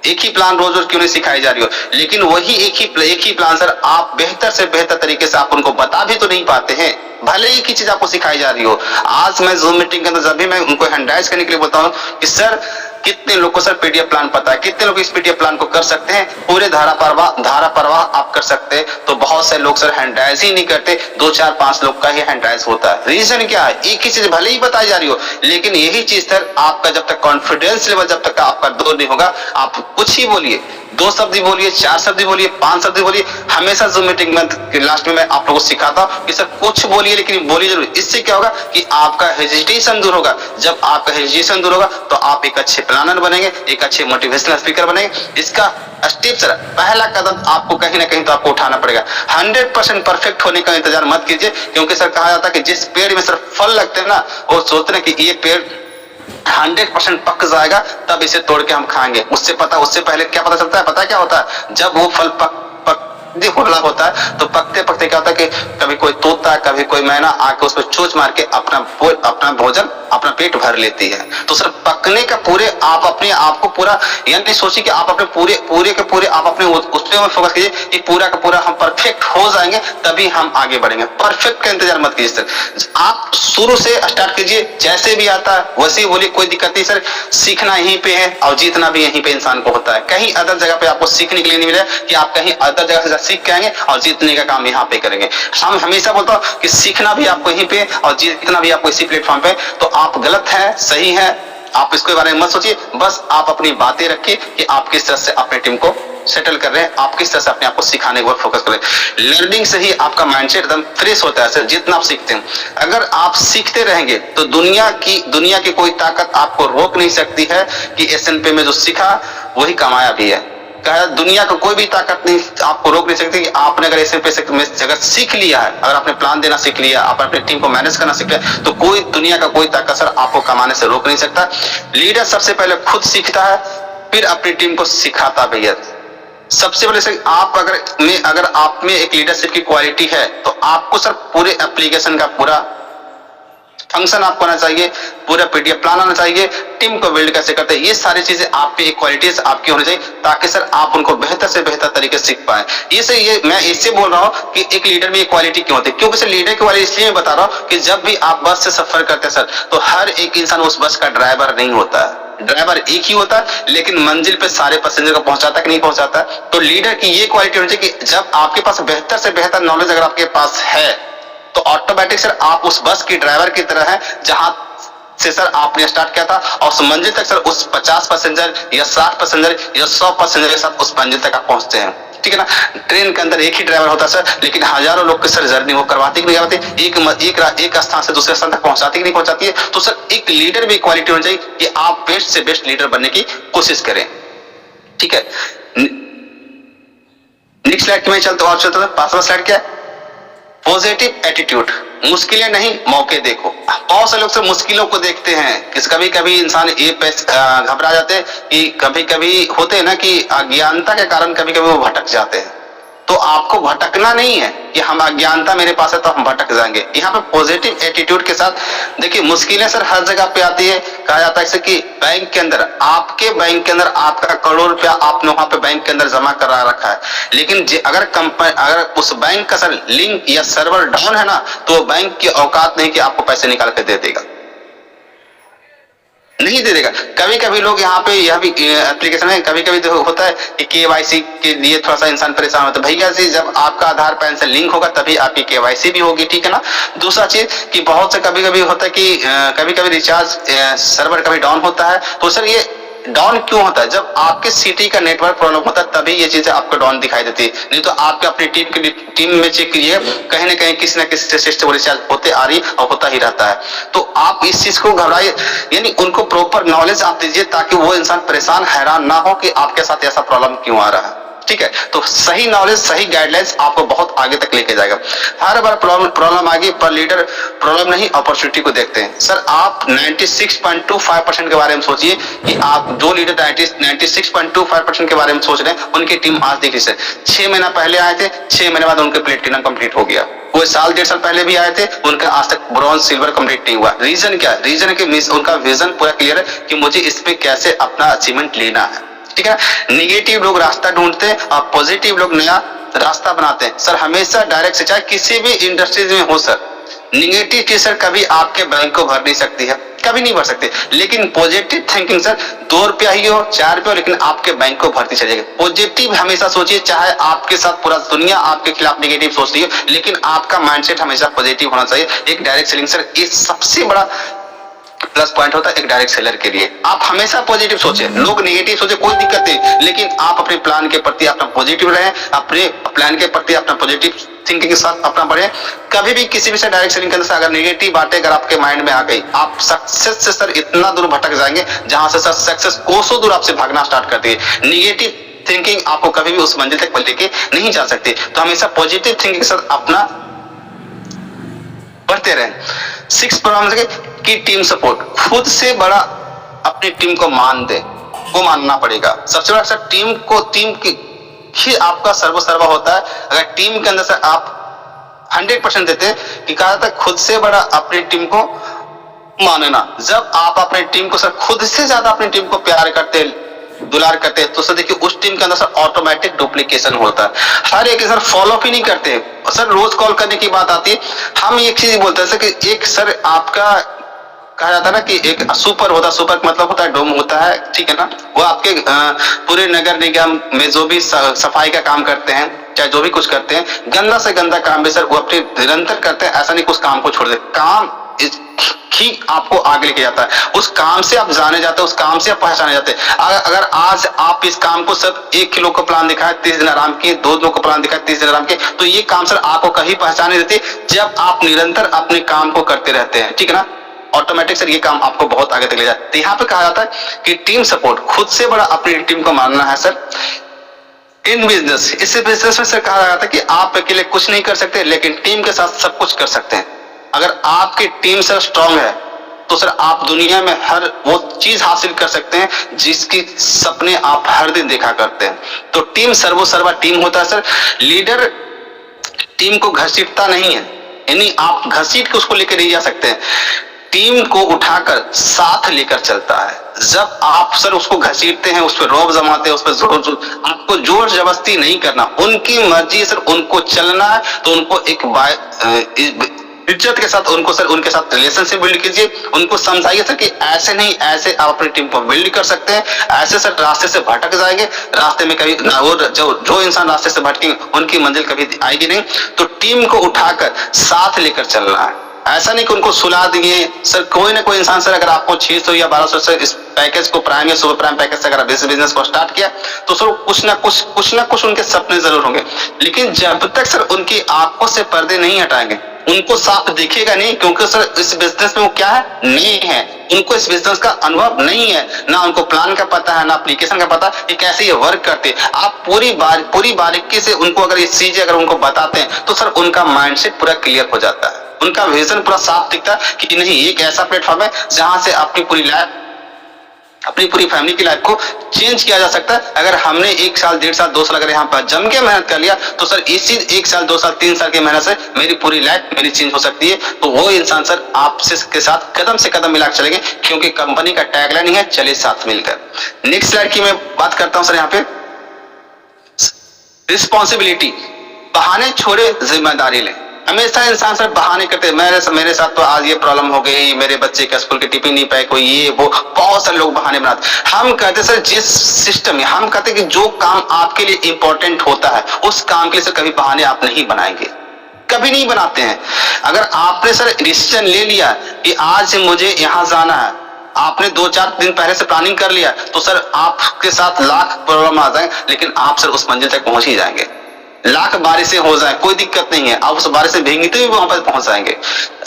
एक ही प्लान रोज रोज क्यों नहीं सिखाई जा रही हो, लेकिन वही एक ही प्लान सर आप बेहतर से बेहतर तरीके से आप उनको बता भी तो नहीं पाते हैं, भले एक ही चीज आपको सिखाई जा रही हो। आज मैं जूम मीटिंग के अंदर जब भी मैं उनको हैंडराइज करने के लिए बोलता हूँ कि सर कितने लोग को सर पीडीएफ प्लान पता है, कितने लोग इस पीडीएफ प्लान को कर सकते हैं, पूरे धारा प्रवाह आप कर सकते हैं, तो बहुत से लोग सर हैंडराइज ही नहीं करते, 2 4 5 लोग का ही हैंडराइज होता है। रीजन क्या है, एक ही चीज भले ही बताई जा रही हो, लेकिन यही चीज सर आपका जब तक कॉन्फिडेंस लेवल जब तक आपका दूर नहीं होगा, आप कुछ ही बोलिए, 2 शब्द ही बोलिए, 4 शब्द ही बोलिए, 5 शब्द ही बोलिए। हमेशा जूम मीटिंग में लास्ट में मैं आप लोगों को सिखाता हूँ कि सर कुछ बोलिए लेकिन बोलिए जरूर। इससे क्या होगा कि आपका हेजिटेशन दूर होगा। जब आपका हेजिटेशन दूर होगा तो आप एक अच्छे प्लानर बनेंगे, एक अच्छे मोटिवेशनल स्पीकर बनेंगे। इसका स्टेप सर पहला कदम आपको कहीं ना कहीं तो आपको उठाना पड़ेगा। 100% परफेक्ट होने का इंतजार मत कीजिए, क्योंकि सर कहा जाता है कि जिस पेड़ में सर फल लगते हैं ना, वो सोचते हैं कि ये पेड़ 100% पक जाएगा तब इसे तोड़ के हम खाएंगे। उससे पहले क्या पता चलता है, पता है क्या होता है, जब वो फल होना होता है तो पकते पकते क्या होता है कि कभी कोई तोता, कभी कोई मैना आके उस पर चोंच मार के अपना भोजन, अपना पेट भर लेती है। तो सर पकने का पूरे आप अपने आप को पूरा यानी सोचिए कि आप अपने पूरे के पूरे आप अपने उस पे फोकस कीजिए कि पूरा का पूरा हम परफेक्ट हो जाएंगे तभी हम आगे बढ़ेंगे। परफेक्ट का इंतजार मत कीजिए सर, आप शुरू से स्टार्ट कीजिए, जैसे भी आता है वैसे ही बोलिए, कोई दिक्कत नहीं सर। सीखना यहीं पे है और जीतना भी यहीं पे इंसान को होता है। कहीं अदर जगह पे आपको सीखने के लिए नहीं मिला कि आप कहीं अदर जगह से सीख के आएंगे और जीतने का काम यहाँ पे करेंगे। हम हमेशा बोलता हूँ कि सीखना भी आपको यहीं पे और जीतना भी आपको इसी प्लेटफॉर्म पे। तो आप गलत है, सही है, आप इसके बारे में मत सोचिए, बस आप अपनी बातें रखिए कि आप किस तरह से अपने टीम को सेटल कर रहे हैं, आप किस तरह से अपने आप को सिखाने को फोकस करें। लर्निंग से ही आपका माइंडसेट एकदम फ्रेश होता है सर, जितना आप सीखते हैं। अगर आप सीखते रहेंगे तो दुनिया की कोई ताकत आपको रोक नहीं सकती है कि एसएनपी में जो सीखा वही कमाया भी है। कहा दुनिया को कोई भी ताकत नहीं आपको रोक नहीं सकती कि आपने अगर एसएनपी में अगर सीख लिया है, अगर आपने प्लान देना सीख लिया, आप अपने टीम को मैनेज करना सीख लिया, तो कोई दुनिया का कोई ताकत सर आपको कमाने से रोक नहीं सकता। लीडर सबसे पहले खुद सीखता है, फिर अपनी टीम को सिखाता भी है। सबसे पहले सर अगर आप में एक लीडरशिप की क्वालिटी है तो आपको सर पूरे एप्लीकेशन का पूरा फंक्शन आपको आना चाहिए, पूरा पीडीएफ प्लान आना चाहिए, टीम को बिल्ड कैसे करते हैं, ये सारी चीजें आप पे एक क्वालिटीज आपकी होनी चाहिए ताकि सर आप उनको बेहतर से बेहतर तरीके से सीख पाए। ये मैं इससे बोल रहा हूँ कि एक लीडर में ये क्वालिटी क्यों होती है, क्योंकि सर लीडर की क्वालिटी इसलिए मैं बता रहा हूँ कि जब भी आप बस से सफर करते हैं सर, तो हर एक इंसान उस बस का ड्राइवर नहीं होता है। ड्राइवर एक ही होता है, लेकिन मंजिल पे सारे पैसेंजर को पहुंचाता कि नहीं पहुंचाता। तो लीडर की ये क्वालिटी होनी चाहिए कि जब आपके पास बेहतर से बेहतर नॉलेज अगर आपके पास है तो ऑटोमेटिक सर आप उस बस की ड्राइवर की तरह है, जहां से सर आपने स्टार्ट किया था और उस मंजिल तक सर उस 50 पैसेंजर या 60 पैसेंजर या 100 पैसेंजर के साथ उस मंजिल तक आप पहुंचते हैं। ठीक है ना। ट्रेन के अंदर एक ही ड्राइवर होता है सर, लेकिन हजारों लोग की सर जर्नी वो करवाती कि नहीं करवाती, एक स्थान से दूसरे स्थान तक पहुंचाती कि नहीं पहुंचाती है। तो सर एक लीडर में क्वालिटी होनी चाहिए कि आप बेस्ट से बेस्ट लीडर बनने की कोशिश करें। ठीक है, नेक्स्ट स्लाइड में चलते और चलते 5वां स्लाइड क्या है, पॉजिटिव एटीट्यूड। मुश्किलें नहीं मौके देखो। बहुत से लोग सर मुश्किलों को देखते हैं, कभी कभी इंसान ये घबरा जाते हैं कि कभी कभी होते हैं ना कि अज्ञानता के कारण कभी कभी वो भटक जाते हैं। तो आपको भटकना नहीं है कि हम अज्ञानता मेरे पास है तो हम भटक जाएंगे। यहाँ पे पॉजिटिव एटीट्यूड के साथ देखिए, मुश्किलें सर हर जगह पे आती है। कहा जाता है कि बैंक के अंदर, आपके बैंक के अंदर आपका करोड़ रुपया आपने वहां पे बैंक के अंदर जमा करा रखा है, लेकिन अगर उस बैंक का सर लिंक या सर्वर डाउन है ना, तो बैंक की औकात नहीं कि आपको पैसे निकाल के दे देगा, नहीं दे देगा। कभी कभी लोग यहाँ पे यह भी एप्लीकेशन में कभी कभी होता है कि केवाईसी के लिए थोड़ा सा इंसान परेशान होता है। भैया जी, जब आपका आधार पैन से लिंक होगा तभी आपकी केवाईसी भी होगी, ठीक है ना। दूसरा चीज कि बहुत से कभी कभी होता है कि कभी कभी रिचार्ज सर्वर कभी डाउन होता है। तो सर ये डाउन क्यों होता है, जब आपके सिटी का नेटवर्क प्रॉब्लम होता है तभी ये चीजें आपको डाउन दिखाई देती है। नहीं तो आपके अपनी टीम में चेक कीजिए, कहीं ना कहीं किसी न किसी सिस्टम रिचार्ज होते आ रही और होता ही रहता है। तो आप इस चीज को घबराइए, यानी उनको प्रॉपर नॉलेज आप दीजिए ताकि वो इंसान परेशान हैरान ना हो कि आपके साथ ऐसा प्रॉब्लम क्यों आ रहा है। ठीक है, तो सही नॉलेज, सही गाइडलाइंस आपको बहुत आगे तक लेके जाएगा। हर बार प्रॉब्लम आ गई पर लीडर प्रॉब्लम नहीं अपॉर्चुनिटी को देखते हैं। सर आप 96.25% के बारे में सोचिए कि आप जो लीडर 96.25% के बारे में सोच रहे हैं उनकी टीम आज देखिए सर, 6 महीना पहले आए थे, 6 महीने बाद उनके प्लेटिनम कंप्लीट हो गया। कोई साल 1.5 साल पहले भी आए थे, उनका आज तक ब्रॉन्ज सिल्वर कंप्लीट नहीं हुआ। रीजन क्या है, रीजन है कि उनका विजन पूरा क्लियर है कि मुझे इस पे कैसे अपना अचीवमेंट लेना है। ठीक है। निगेटिव लोग रास्ता ढूंढते हैं और पॉजिटिव लोग नया रास्ता बनाते हैं। सर हमेशा डायरेक्ट से, चाहे किसी भी इंडस्ट्रीज में हो सर, निगेटिव चीज सर कभी आपके बैंक को भर नहीं सकती है, कभी नहीं भर सकते। लेकिन पॉजिटिव थिंकिंग सर 2 रुपया ही हो 4 रुपया हो, लेकिन आपके बैंक को भरती चलेगी। पॉजिटिव हमेशा सोचिए, चाहे आपके साथ पूरा दुनिया आपके खिलाफ निगेटिव सोच रही हो, लेकिन आपका माइंडसेट हमेशा पॉजिटिव होना चाहिए। एक डायरेक्ट सेलिंग सर ये सबसे बड़ा प्लस पॉइंट होता है एक डायरेक्ट सेलर के लिए। आप हमेशा पॉजिटिव सोचे, लोग नेगेटिव सोचे कोई दिक्कत नहीं, लेकिन आप अपने प्लान के प्रति अपना पॉजिटिव रहें, अपने प्लान के प्रति अपना पॉजिटिव थिंकिंग के साथ अपना बढ़े। कभी भी किसी भी से डायरेक्ट सेलिंग करने से अगर नेगेटिव बातें अगर आपके माइंड में आ गई, आप सक्सेस से सर इतना दूर भटक जाएंगे जहां से सर सक्सेस कोसों दूर आपसे भागना स्टार्ट कर दी। नेगेटिव थिंकिंग आपको कभी भी उस मंजिल तक लेके नहीं जा सकती। तो हमेशा पॉजिटिव थिंकिंग के साथ अपना बढ़ते रहें। 6 प्रॉब्लम की टीम सपोर्ट, खुद से बड़ा अपनी टीम को मान दे, वो मानना पड़ेगा। सबसे बड़ा सर टीम की ही आपका सर्वसर्वा होता है। अगर टीम के अंदर से आप 100% देते हैं कि कहा जाता है खुद से बड़ा अपनी टीम को मानना। जब आप अपनी टीम को सर खुद से ज्यादा अपनी टीम को प्यार करते दुलार करते हैं तो सर देखिए उस टीम के अंदर सर ऑटोमेटिक डुप्लीकेशन होता है। हर एक सर फॉलो अप ही नहीं करते सर, रोज कॉल करने की बात आती है। हम एक चीज बोलते हैं सर कि एक सर आपका कहा जाता है ना कि एक सुपर होता है, सुपर मतलब होता है डोम होता है, ठीक है ना। वो आपके पूरे नगर निगम में जो भी सफाई का काम करते हैं, चाहे जो भी कुछ करते हैं, गंदा से गंदा काम भी सर वो अपने निरंतर करते हैं। ऐसा नहीं कुछ काम को छोड़ दे, काम ही आपको आगे लेके जाता है। उस काम से आप जाने जाते हैं, उस काम से आप पहचाने जाते हैं। अगर आज आप इस काम को सब 1 किलो का प्लान दिखाए 30 दिन आराम किए, 2 किलो का प्लान दिखाए 30 दिन आराम किए, तो ये काम सर आपको कहीं पहचाने देते जब आप निरंतर अपने काम को करते रहते हैं, ठीक है ना। ऑटोमेटिक सर ये काम आपको बहुत आगे तक ले जाता है। यहाँ पे कहा जाता है कि टीम सपोर्ट, खुद से बड़ा अपनी टीम को मानना है सर। इन बिजनेस, इस बिजनेस में सर कहा जाता है कि आप अकेले कुछ नहीं कर सकते, लेकिन टीम के साथ सब कुछ कर सकते हैं। अगर आपकी टीम सर स्ट्रांग है तो सर आप दुनिया में हर वो चीज हासिल कर सकते हैं जिसकी सपने आप हर दिन देखा करते हैं। तो टीम सर्वोसर्वा टीम होता है सर। लीडर टीम को घसीटता नहीं है, यानी आप घसीट के उसको लेकर नहीं जा सकते हैं, टीम को उठाकर साथ लेकर चलता है। जब आप सर उसको घसीटते हैं, उस पर रौब जमाते हैं, उस पर जोर, आपको जोर जबरदस्ती नहीं करना, उनकी मर्जी सर उनको चलना है तो उनको एक इज्जत के साथ उनको सर उनके साथ रिलेशनशिप बिल्ड कीजिए। उनको समझाइए सर कि ऐसे नहीं, ऐसे आप अपनी टीम को बिल्ड कर सकते हैं। ऐसे सर रास्ते से भटक जाएंगे, रास्ते में कभी वो जो इंसान रास्ते से भटकेंगे उनकी मंजिल कभी आएगी नहीं। तो टीम को उठाकर साथ लेकर चलना है, ऐसा नहीं कि उनको सुला दिए सर। कोई ना कोई इंसान सर अगर आपको 600 या 1200 से इस पैकेज को प्राइम या सुपर प्राइम पैकेज से अगर बिजनेस को स्टार्ट किया तो सर कुछ ना कुछ उनके सपने जरूर होंगे, लेकिन जब तक सर उनकी आंखों से पर्दे नहीं हटाएंगे उनको साफ दिखेगा नहीं, क्योंकि सर इस बिजनेस में वो क्या है, नए हैं, उनको इस बिजनेस का अनुभव नहीं है, ना उनको प्लान का पता है, ना एप्लीकेशन का पता है कि कैसे ये वर्क करते। आप पूरी बारीकी से उनको अगर ये चीजें अगर उनको बताते हैं तो सर उनका माइंडसेट पूरा क्लियर हो जाता है, उनका विजन पूरा साफ दिखता है कि नहीं एक ऐसा प्लेटफॉर्म है जहां से अपनी पूरी लाइफ, अपनी पूरी फैमिली की लाइफ को चेंज किया जा सकता है। अगर हमने 1 साल 1.5 साल 2 साल अगर यहाँ पर जम के मेहनत कर लिया तो सर इसी 1 साल 2 साल 3 साल की मेहनत से मेरी पूरी लाइफ मेरी चेंज हो सकती है। तो वो इंसान सर आपसे के साथ कदम से कदम मिलाकर चलेंगे, क्योंकि कंपनी का टैगलाइन ही है चले साथ मिलकर। नेक्स्ट स्लाइड की मैं बात करता हूं सर। यहाँ पे रिस्पॉन्सिबिलिटी, बहाने छोड़े जिम्मेदारी लें। हमेशा इंसान सर बहाने करते, मेरे साथ तो आज ये प्रॉब्लम हो गई, मेरे बच्चे का स्कूल की टिफिन नहीं पैक हुई, ये वो, बहुत सारे लोग बहाने बनाते। हम कहते सर जिस सिस्टम में हम कहते कि जो काम आपके लिए इंपॉर्टेंट होता है उस काम के लिए सर कभी बहाने आप नहीं बनाएंगे, कभी नहीं बनाते हैं। अगर आपने सर डिसीजन ले लिया कि आज मुझे यहाँ जाना है, आपने 2-4 दिन पहले से प्लानिंग कर लिया तो सर आपके साथ लाख प्रॉब्लम आ जाए, लेकिन आप सर उस मंजिल तक पहुंच ही जाएंगे। लाख बारिशें हो जाए कोई दिक्कत नहीं है, आप उस बारिश से भीगते हुए वहां पर पहुंच जाएंगे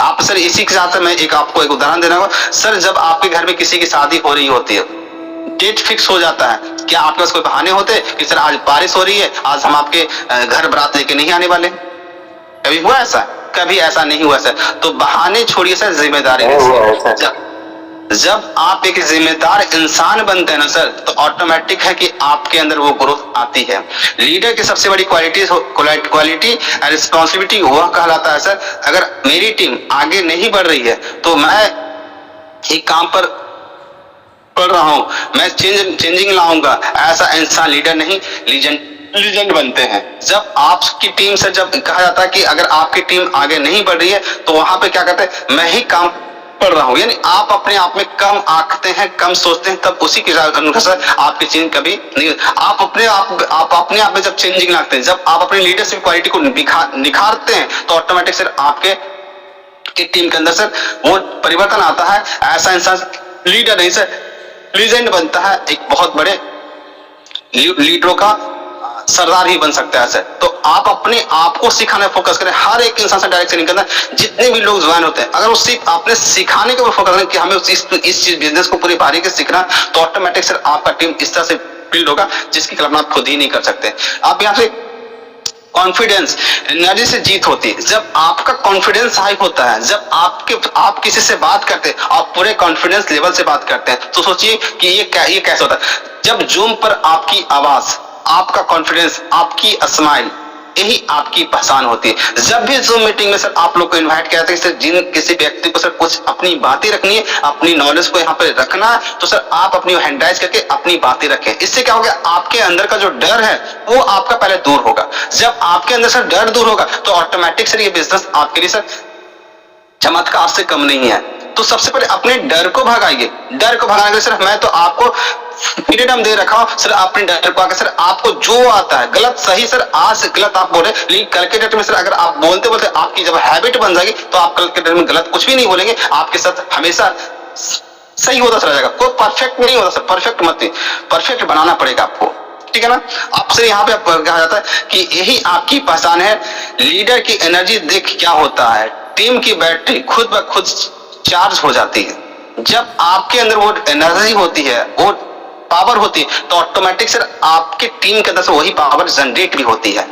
आप। सर इसी के साथ मैं आपको एक उदाहरण देना होगा सर। जब आपके घर में किसी की शादी हो रही होती है, डेट फिक्स हो जाता है, क्या आपके पास कोई बहाने होते कि सर आज बारिश हो रही है, आज हम आपके घर बारात लेके नहीं आने वाले? कभी हुआ ऐसा? कभी ऐसा नहीं हुआ सर। तो बहाने छोड़िए सर, जिम्मेदारी। जब आप एक जिम्मेदार इंसान बनते हैं ना सर तो ऑटोमेटिक है कि आपके अंदर वो ग्रोथ आती है। लीडर की सबसे बड़ी क्वालिटी और रिस्पॉन्सिबिलिटी वह कहलाता है सर, अगर मेरी टीम आगे नहीं बढ़ रही है तो मैं एक काम पर पढ़ रहा हूँ, मैं चेंजिंग लाऊंगा, ऐसा इंसान लीडर नहीं लीजेंड बनते हैं। जब आपकी टीम से जब कहा जाता है कि अगर आपकी टीम आगे नहीं बढ़ रही है तो वहां पे क्या कहते हैं, मैं ही काम कर रहा हूं, यानी आप अपने आप में कम आंकते हैं, कम सोचते हैं, तब उसी के अनुसार आपकी चेंज कभी नहीं। आप अपने आप में जब चेंजिंग लाते हैं, जब आप अपनी लीडरशिप क्वालिटी को निखारते हैं तो ऑटोमेटिक सर आपके टीम के अंदर सर वो परिवर्तन आता है। ऐसा इंसान लीडर नहीं सर लीजेंड बनता है, एक बहुत बड़े लीडरों का सरदार ही बन सकता है सर। तो आप अपने आप को सिखाने फोकस करें, हर एक इंसान से डायरेक्ट नहीं करना। जितने भी लोग ज्वाइन होते हैं अगर वो सिर्फ आपने सिखाने के ऊपर फोकस करें कि हमें इस चीज बिजनेस को पूरी बारीकी से सीखना, तो ऑटोमेटिक सर आपका टीम इस तरह से बिल्ड होगा जिसकी कल्पना आप खुद ही नहीं कर सकते। आप यहाँ से कॉन्फिडेंस एनर्जी से जीत होती है। जब आपका कॉन्फिडेंस हाई होता है, जब आप किसी से बात करते हैं, आप पूरे कॉन्फिडेंस लेवल से बात करते हैं, तो सोचिए कि ये कैसे होता है। जब जूम पर आपकी आवाज, आपका कॉन्फिडेंस, आपकी स्माइल, यही आपकी पहचान होती है। जब भी जूम मीटिंग में सर आप लोग को इनवाइट किया जाता है सर, किसी व्यक्ति को सर कुछ अपनी बातें रखनी है, अपनी नॉलेज को यहाँ पे रखना है, तो सर आप अपनी हैंड राइज करके अपनी बातें रखें। इससे क्या होगा, आपके अंदर का जो डर है वो आपका पहले दूर होगा। जब आपके अंदर सर डर दूर होगा तो ऑटोमेटिक सर ये बिजनेस आपके लिए सर चमत्कार से कम नहीं है। तो सबसे पहले अपने डर को भगाइए। डर को भगाने के लिए सर मैं तो आपको फ्रीडम दे रखा हूं सर, अपने डर को आकर सर आपको जो आता है, गलत सही सर, आज से गलत आप बोले, लेकिन कल के डेट में सर अगर आप बोलते बोलते आपकी जब हैबिट बन जाएगी तो आप कल के डेट में गलत कुछ भी नहीं बोलेंगे, आपके साथ हमेशा सही होता चला जाएगा। कोई परफेक्ट नहीं होता सर, परफेक्ट मत, परफेक्ट बनाना पड़ेगा आपको, ठीक है ना। आपसे यहाँ पे कहा जाता है कि यही आपकी पहचान है। लीडर की एनर्जी देख क्या होता है, टीम की बैटरी खुद ब खुद चार्ज हो जाती है। जब आपके अंदर वो एनर्जी होती है, वो पावर होती है, तो ऑटोमेटिक सर आपके टीम के अंदर से वही पावर जनरेट भी होती है।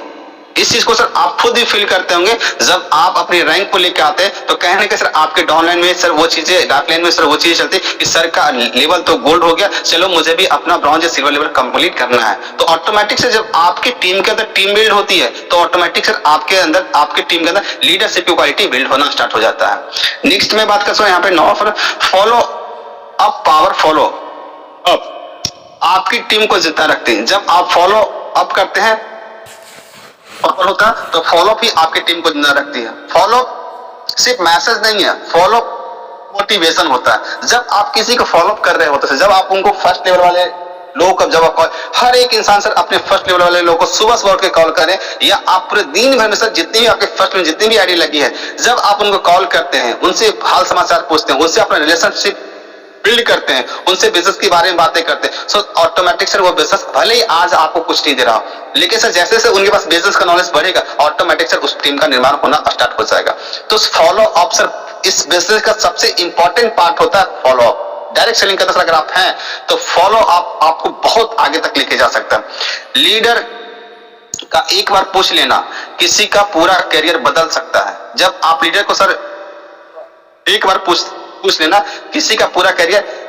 इस चीज को सर आप खुद भी फील करते होंगे जब आप अपनी रैंक को लेकर आते हैं, तो कहने के सर आपके डाउनलाइन में सर वो चीजें, डार्क लाइन में सर वो चीजें चलती कि सर का लेवल तो गोल्ड हो गया, चलो मुझे भी अपना ब्रॉन्ज या सिल्वर लेवल कंप्लीट करना है। तो ऑटोमेटिक से जब आपकी टीम के अंदर टीम बिल्ड होती है तो ऑटोमेटिक सर आपके अंदर, आपके टीम के अंदर लीडरशिप की क्वालिटी बिल्ड होना स्टार्ट हो जाता है। नेक्स्ट में बात करता हूँ यहाँ पे 9 follow up power, follow up आपकी टीम को जितना रखते हैं। जब आप फॉलो अप करते हैं पावर होता है, तो फॉलो भी आपकी टीम को जिंदा रखती है। फॉलो सिर्फ मैसेज नहीं है, फॉलो मोटिवेशन होता है। जब आप किसी को फॉलो कर रहे होते हैं, जब आप उनको फर्स्ट लेवल वाले लोगों को जब आप कॉल, हर एक इंसान सर अपने फर्स्ट लेवल वाले लोगों को सुबह सुबह उठ के कॉल करें, या आप पूरे दिन भर में सर जितनी भी आपके फर्स्ट में जितनी भी आईडी लगी है, जब आप उनको कॉल करते हैं, उनसे हाल समाचार पूछते हैं, उनसे अपना रिलेशनशिप बिल्ड करते हैं, उनसे बिजनेस के बारे में बातें करते हैं, सो ऑटोमेटिक सर वो बिजनेस भले ही आज आपको कुछ नहीं दे रहा हो, लेकिन सर जैसे जैसे उनके पास बिजनेस का नॉलेज बढ़ेगा, ऑटोमेटिक सर उस टीम का निर्माण होना स्टार्ट हो जाएगा। तो फॉलो अप सर इस बिजनेस का सबसे इंपॉर्टेंट पार्ट होता है। फॉलो अप डायरेक्ट सेलिंग करते अगर आप हैं तो फॉलो अप आपको बहुत आगे तक लेके जा सकता है। लीडर का एक बार पूछ लेना किसी का पूरा करियर बदल सकता है। जब आप लीडर को सर एक बार पूछ लेना किसी का पूरा करियर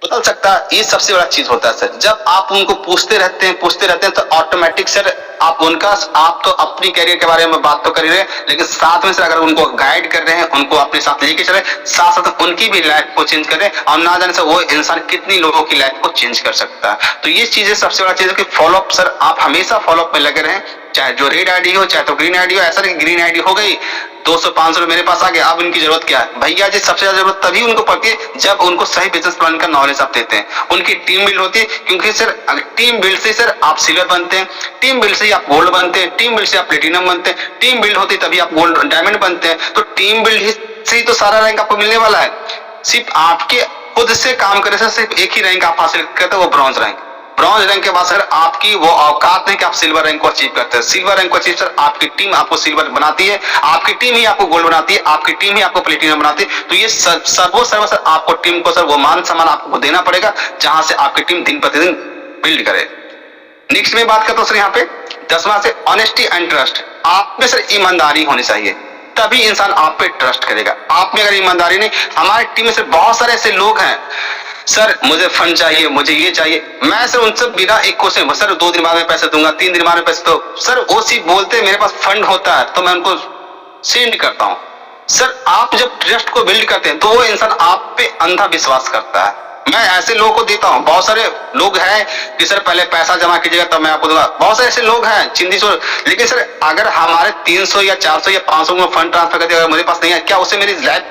बदल सकता है, ये सबसे बड़ा चीज होता है सर। जब आप उनको पूछते रहते हैं तो ऑटोमेटिक सर आप तो अपनी करियर के बारे में बात तो कर ही रहे हैं, लेकिन साथ में सर अगर उनको गाइड कर रहे हैं, उनको अपने साथ लेके चले, साथ साथ उनकी भी लाइफ को चेंज करें, और ना जाने से वो इंसान कितनी लोगों की लाइफ को चेंज कर सकता है। तो ये चीजें सबसे बड़ा चीज है कि फॉलोअप सर आप हमेशा फॉलोअप में लगे रहें, चाहे जो रेड आईडी हो चाहे तो ग्रीन आईडी हो। ऐसा नहीं ग्रीन आईडी हो गई 200-500 मेरे पास आ गया, अब इनकी जरूरत क्या है? भैया जी सबसे ज्यादा जरूरत तभी उनको पड़ती है जब उनको सही बिजनेस प्लान का नॉलेज आप देते हैं, उनकी टीम बिल्ड होती है। क्योंकि सर टीम बिल्ड से सर आप सिल्वर बनते हैं, टीम बिल्ड से आप गोल्ड बनते हैं, टीम बिल्ड से आप प्लेटिनम बनते हैं, टीम बिल्ड होती तभी आप गोल्ड डायमंड बनते हैं। तो टीम बिल्ड से ही तो सारा रैंक आपको मिलने वाला है। सिर्फ आपके खुद से काम करने से सिर्फ एक ही रैंक आप हासिल करते हैं, वो ब्रॉन्ज रैंक। ब्रॉन्ज रैंक के बाद सर आपकी वो औकात नहीं कि आप सिल्वर रैंक को अचीव करते हैं। सिल्वर रैंक को अचीव सर आपकी टीम आपको सिल्वर बनाती है, आपकी टीम ही आपको गोल्ड बनाती है, आपकी टीम ही आपको प्लेटिनम बनाती है। तो ये सर्वो सर आपको टीम को सर वो मान सम्मान आपको देना पड़ेगा जहां से आपकी टीम दिन प्रतिदिन बिल्ड करे। नेक्स्ट में बात करता हूं सर यहाँ पे 10वां से ऑनेस्टी एंड ट्रस्ट। आप में सर ईमानदारी होनी चाहिए, तभी इंसान आप पे ट्रस्ट करेगा। आप में अगर ईमानदारी नहीं, हमारी टीम में से बहुत सारे ऐसे लोग हैं सर मुझे फंड चाहिए, मुझे ये चाहिए, मैं सर उनसे बिना एक क्वेश्चन सर 2 दिन बाद में पैसे दूंगा, 3 दिन बाद में पैसे, तो सर वो सिर्फ बोलते मेरे पास फंड होता है तो मैं उनको सेंड करता हूं। सर आप जब ट्रस्ट को बिल्ड करते हैं तो वो इंसान आप पे अंधा विश्वास करता है। मैं ऐसे लोगों को देता हूँ। बहुत सारे लोग हैं कि सर पहले पैसा जमा कीजिएगा तब मैं आपको दूंगा। बहुत सारे ऐसे लोग हैं चिंदी सो, लेकिन सर अगर हमारे 300 या 400 या 500 में फंड ट्रांसफर कर दिया, अगर मेरे पास नहीं है, क्या उससे मेरी लाइफ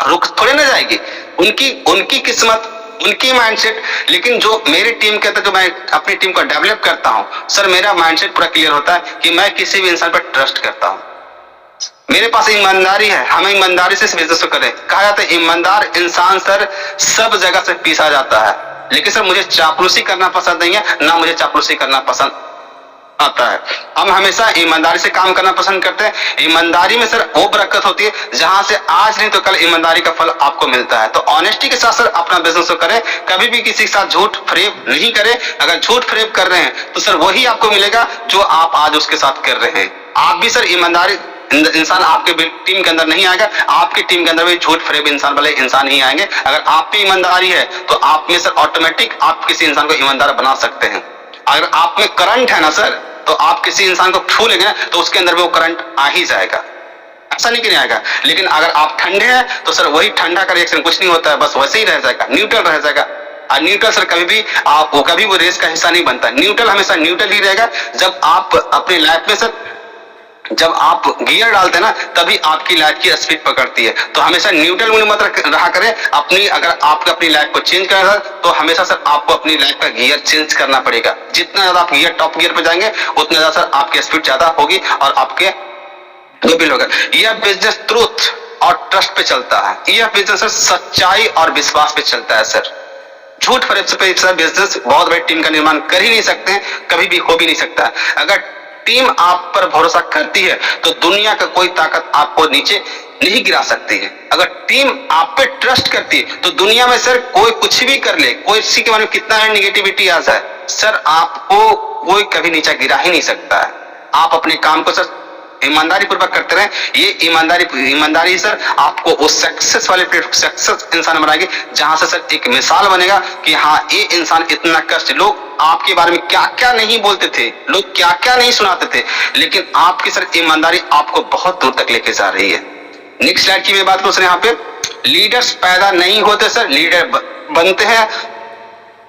रुक थोड़ी ना जाएगी? उनकी किस्मत, उनकी माइंडसेट। लेकिन जो मेरी टीम के अंदर जो मैं अपनी टीम को डेवलप करता हूँ सर, मेरा माइंडसेट पूरा क्लियर होता है कि मैं किसी भी इंसान पर ट्रस्ट करता हूँ। मेरे पास ईमानदारी है, हमें ईमानदारी से इस बिजनेस को करें। कहा जाता है ईमानदार इंसान सर सब जगह से पीसा जाता है। लेकिन सर मुझे चापलूसी करना पसंद नहीं है, ना मुझे चापलूसी करना पसंद आता है। हम हमेशा ईमानदारी से काम करना पसंद करते हैं। ईमानदारी में सर वो बरकत होती है जहां से आज नहीं तो कल ईमानदारी का फल आपको मिलता है। तो ऑनेस्टी के साथ सर अपना बिजनेस को करें, कभी भी किसी के साथ झूठ फरेब नहीं करें। अगर झूठ फरेब कर रहे हैं तो सर वही आपको मिलेगा जो आप आज उसके साथ कर रहे हैं। आप भी सर ईमानदारी इंसान आपके टीम के अंदर नहीं आएगा, आपकी टीम के अंदर भी झूठ फरेब इंसान वाले इंसान ही आएंगे। अगर आप में ईमानदारी है तो आप में सर ऑटोमेटिक आप किसी इंसान को ईमानदार बना सकते हैं। अगर आप में करंट है ना सर, तो आप किसी इंसान को छू लेंगे तो उसके अंदर भी वो करंट आ ही जाएगा, ऐसा नहीं कि नहीं आएगा। लेकिन अगर आप ठंडे हैं तो सर वही ठंडा का रिएक्शन कुछ नहीं होता है, बस वैसे ही रह जाएगा, न्यूट्रल रह जाएगा। और न्यूट्रल सर कभी वो रेस का हिस्सा नहीं बनता। न्यूट्रल हमेशा न्यूट्रल ही रहेगा। जब आप अपनी लाइफ में सर जब आप गियर डालते हैं ना तभी आपकी लाइफ की स्पीड पकड़ती है। तो हमेशा न्यूट्रल में मत रहा करें अपनी। अगर आपको अपनी लाइफ को चेंज करना है तो हमेशा सर आपको अपनी लाइफ का गियर चेंज करना पड़ेगा। जितना ज्यादा आप गियर टॉप गियर पे जाएंगे उतना ज्यादा सर आपकी स्पीड ज्यादा होगी और आपके जो बिल होगा। यह बिजनेस ट्रूथ और ट्रस्ट पे चलता है। यह बिजनेस सर सच्चाई और विश्वास पे चलता है सर। झूठ फरेब से सर बिजनेस बहुत बड़ी टीम का निर्माण कर ही नहीं सकते हैं, कभी भी हो भी नहीं सकता। अगर टीम आप पर भरोसा करती है तो दुनिया का कोई ताकत आपको नीचे नहीं गिरा सकती है। अगर टीम आप पे ट्रस्ट करती है तो दुनिया में सर कोई कुछ भी कर ले, कोई किसी के बारे में कितना है नेगेटिविटी आ जाए, सर आपको कोई कभी नीचे गिरा ही नहीं सकता है। आप अपने काम को सर ईमानदारी पूर्वक करते रहे। ये ईमानदारी सर आपको उस सक्सेस वाले सक्सेस इंसान बनाएगी जहां से सर एक मिसाल बनेगा कि हाँ ये इंसान इतना कष्ट, लोग आपके बारे में क्या क्या नहीं बोलते थे, लोग क्या क्या नहीं सुनाते थे, लेकिन आपकी सर ईमानदारी आपको बहुत दूर तक लेके जा रही है। नेक्स्ट स्लाइड की मैं बात करूं सर, यहाँ पे लीडर्स पैदा नहीं होते सर, लीडर बनते हैं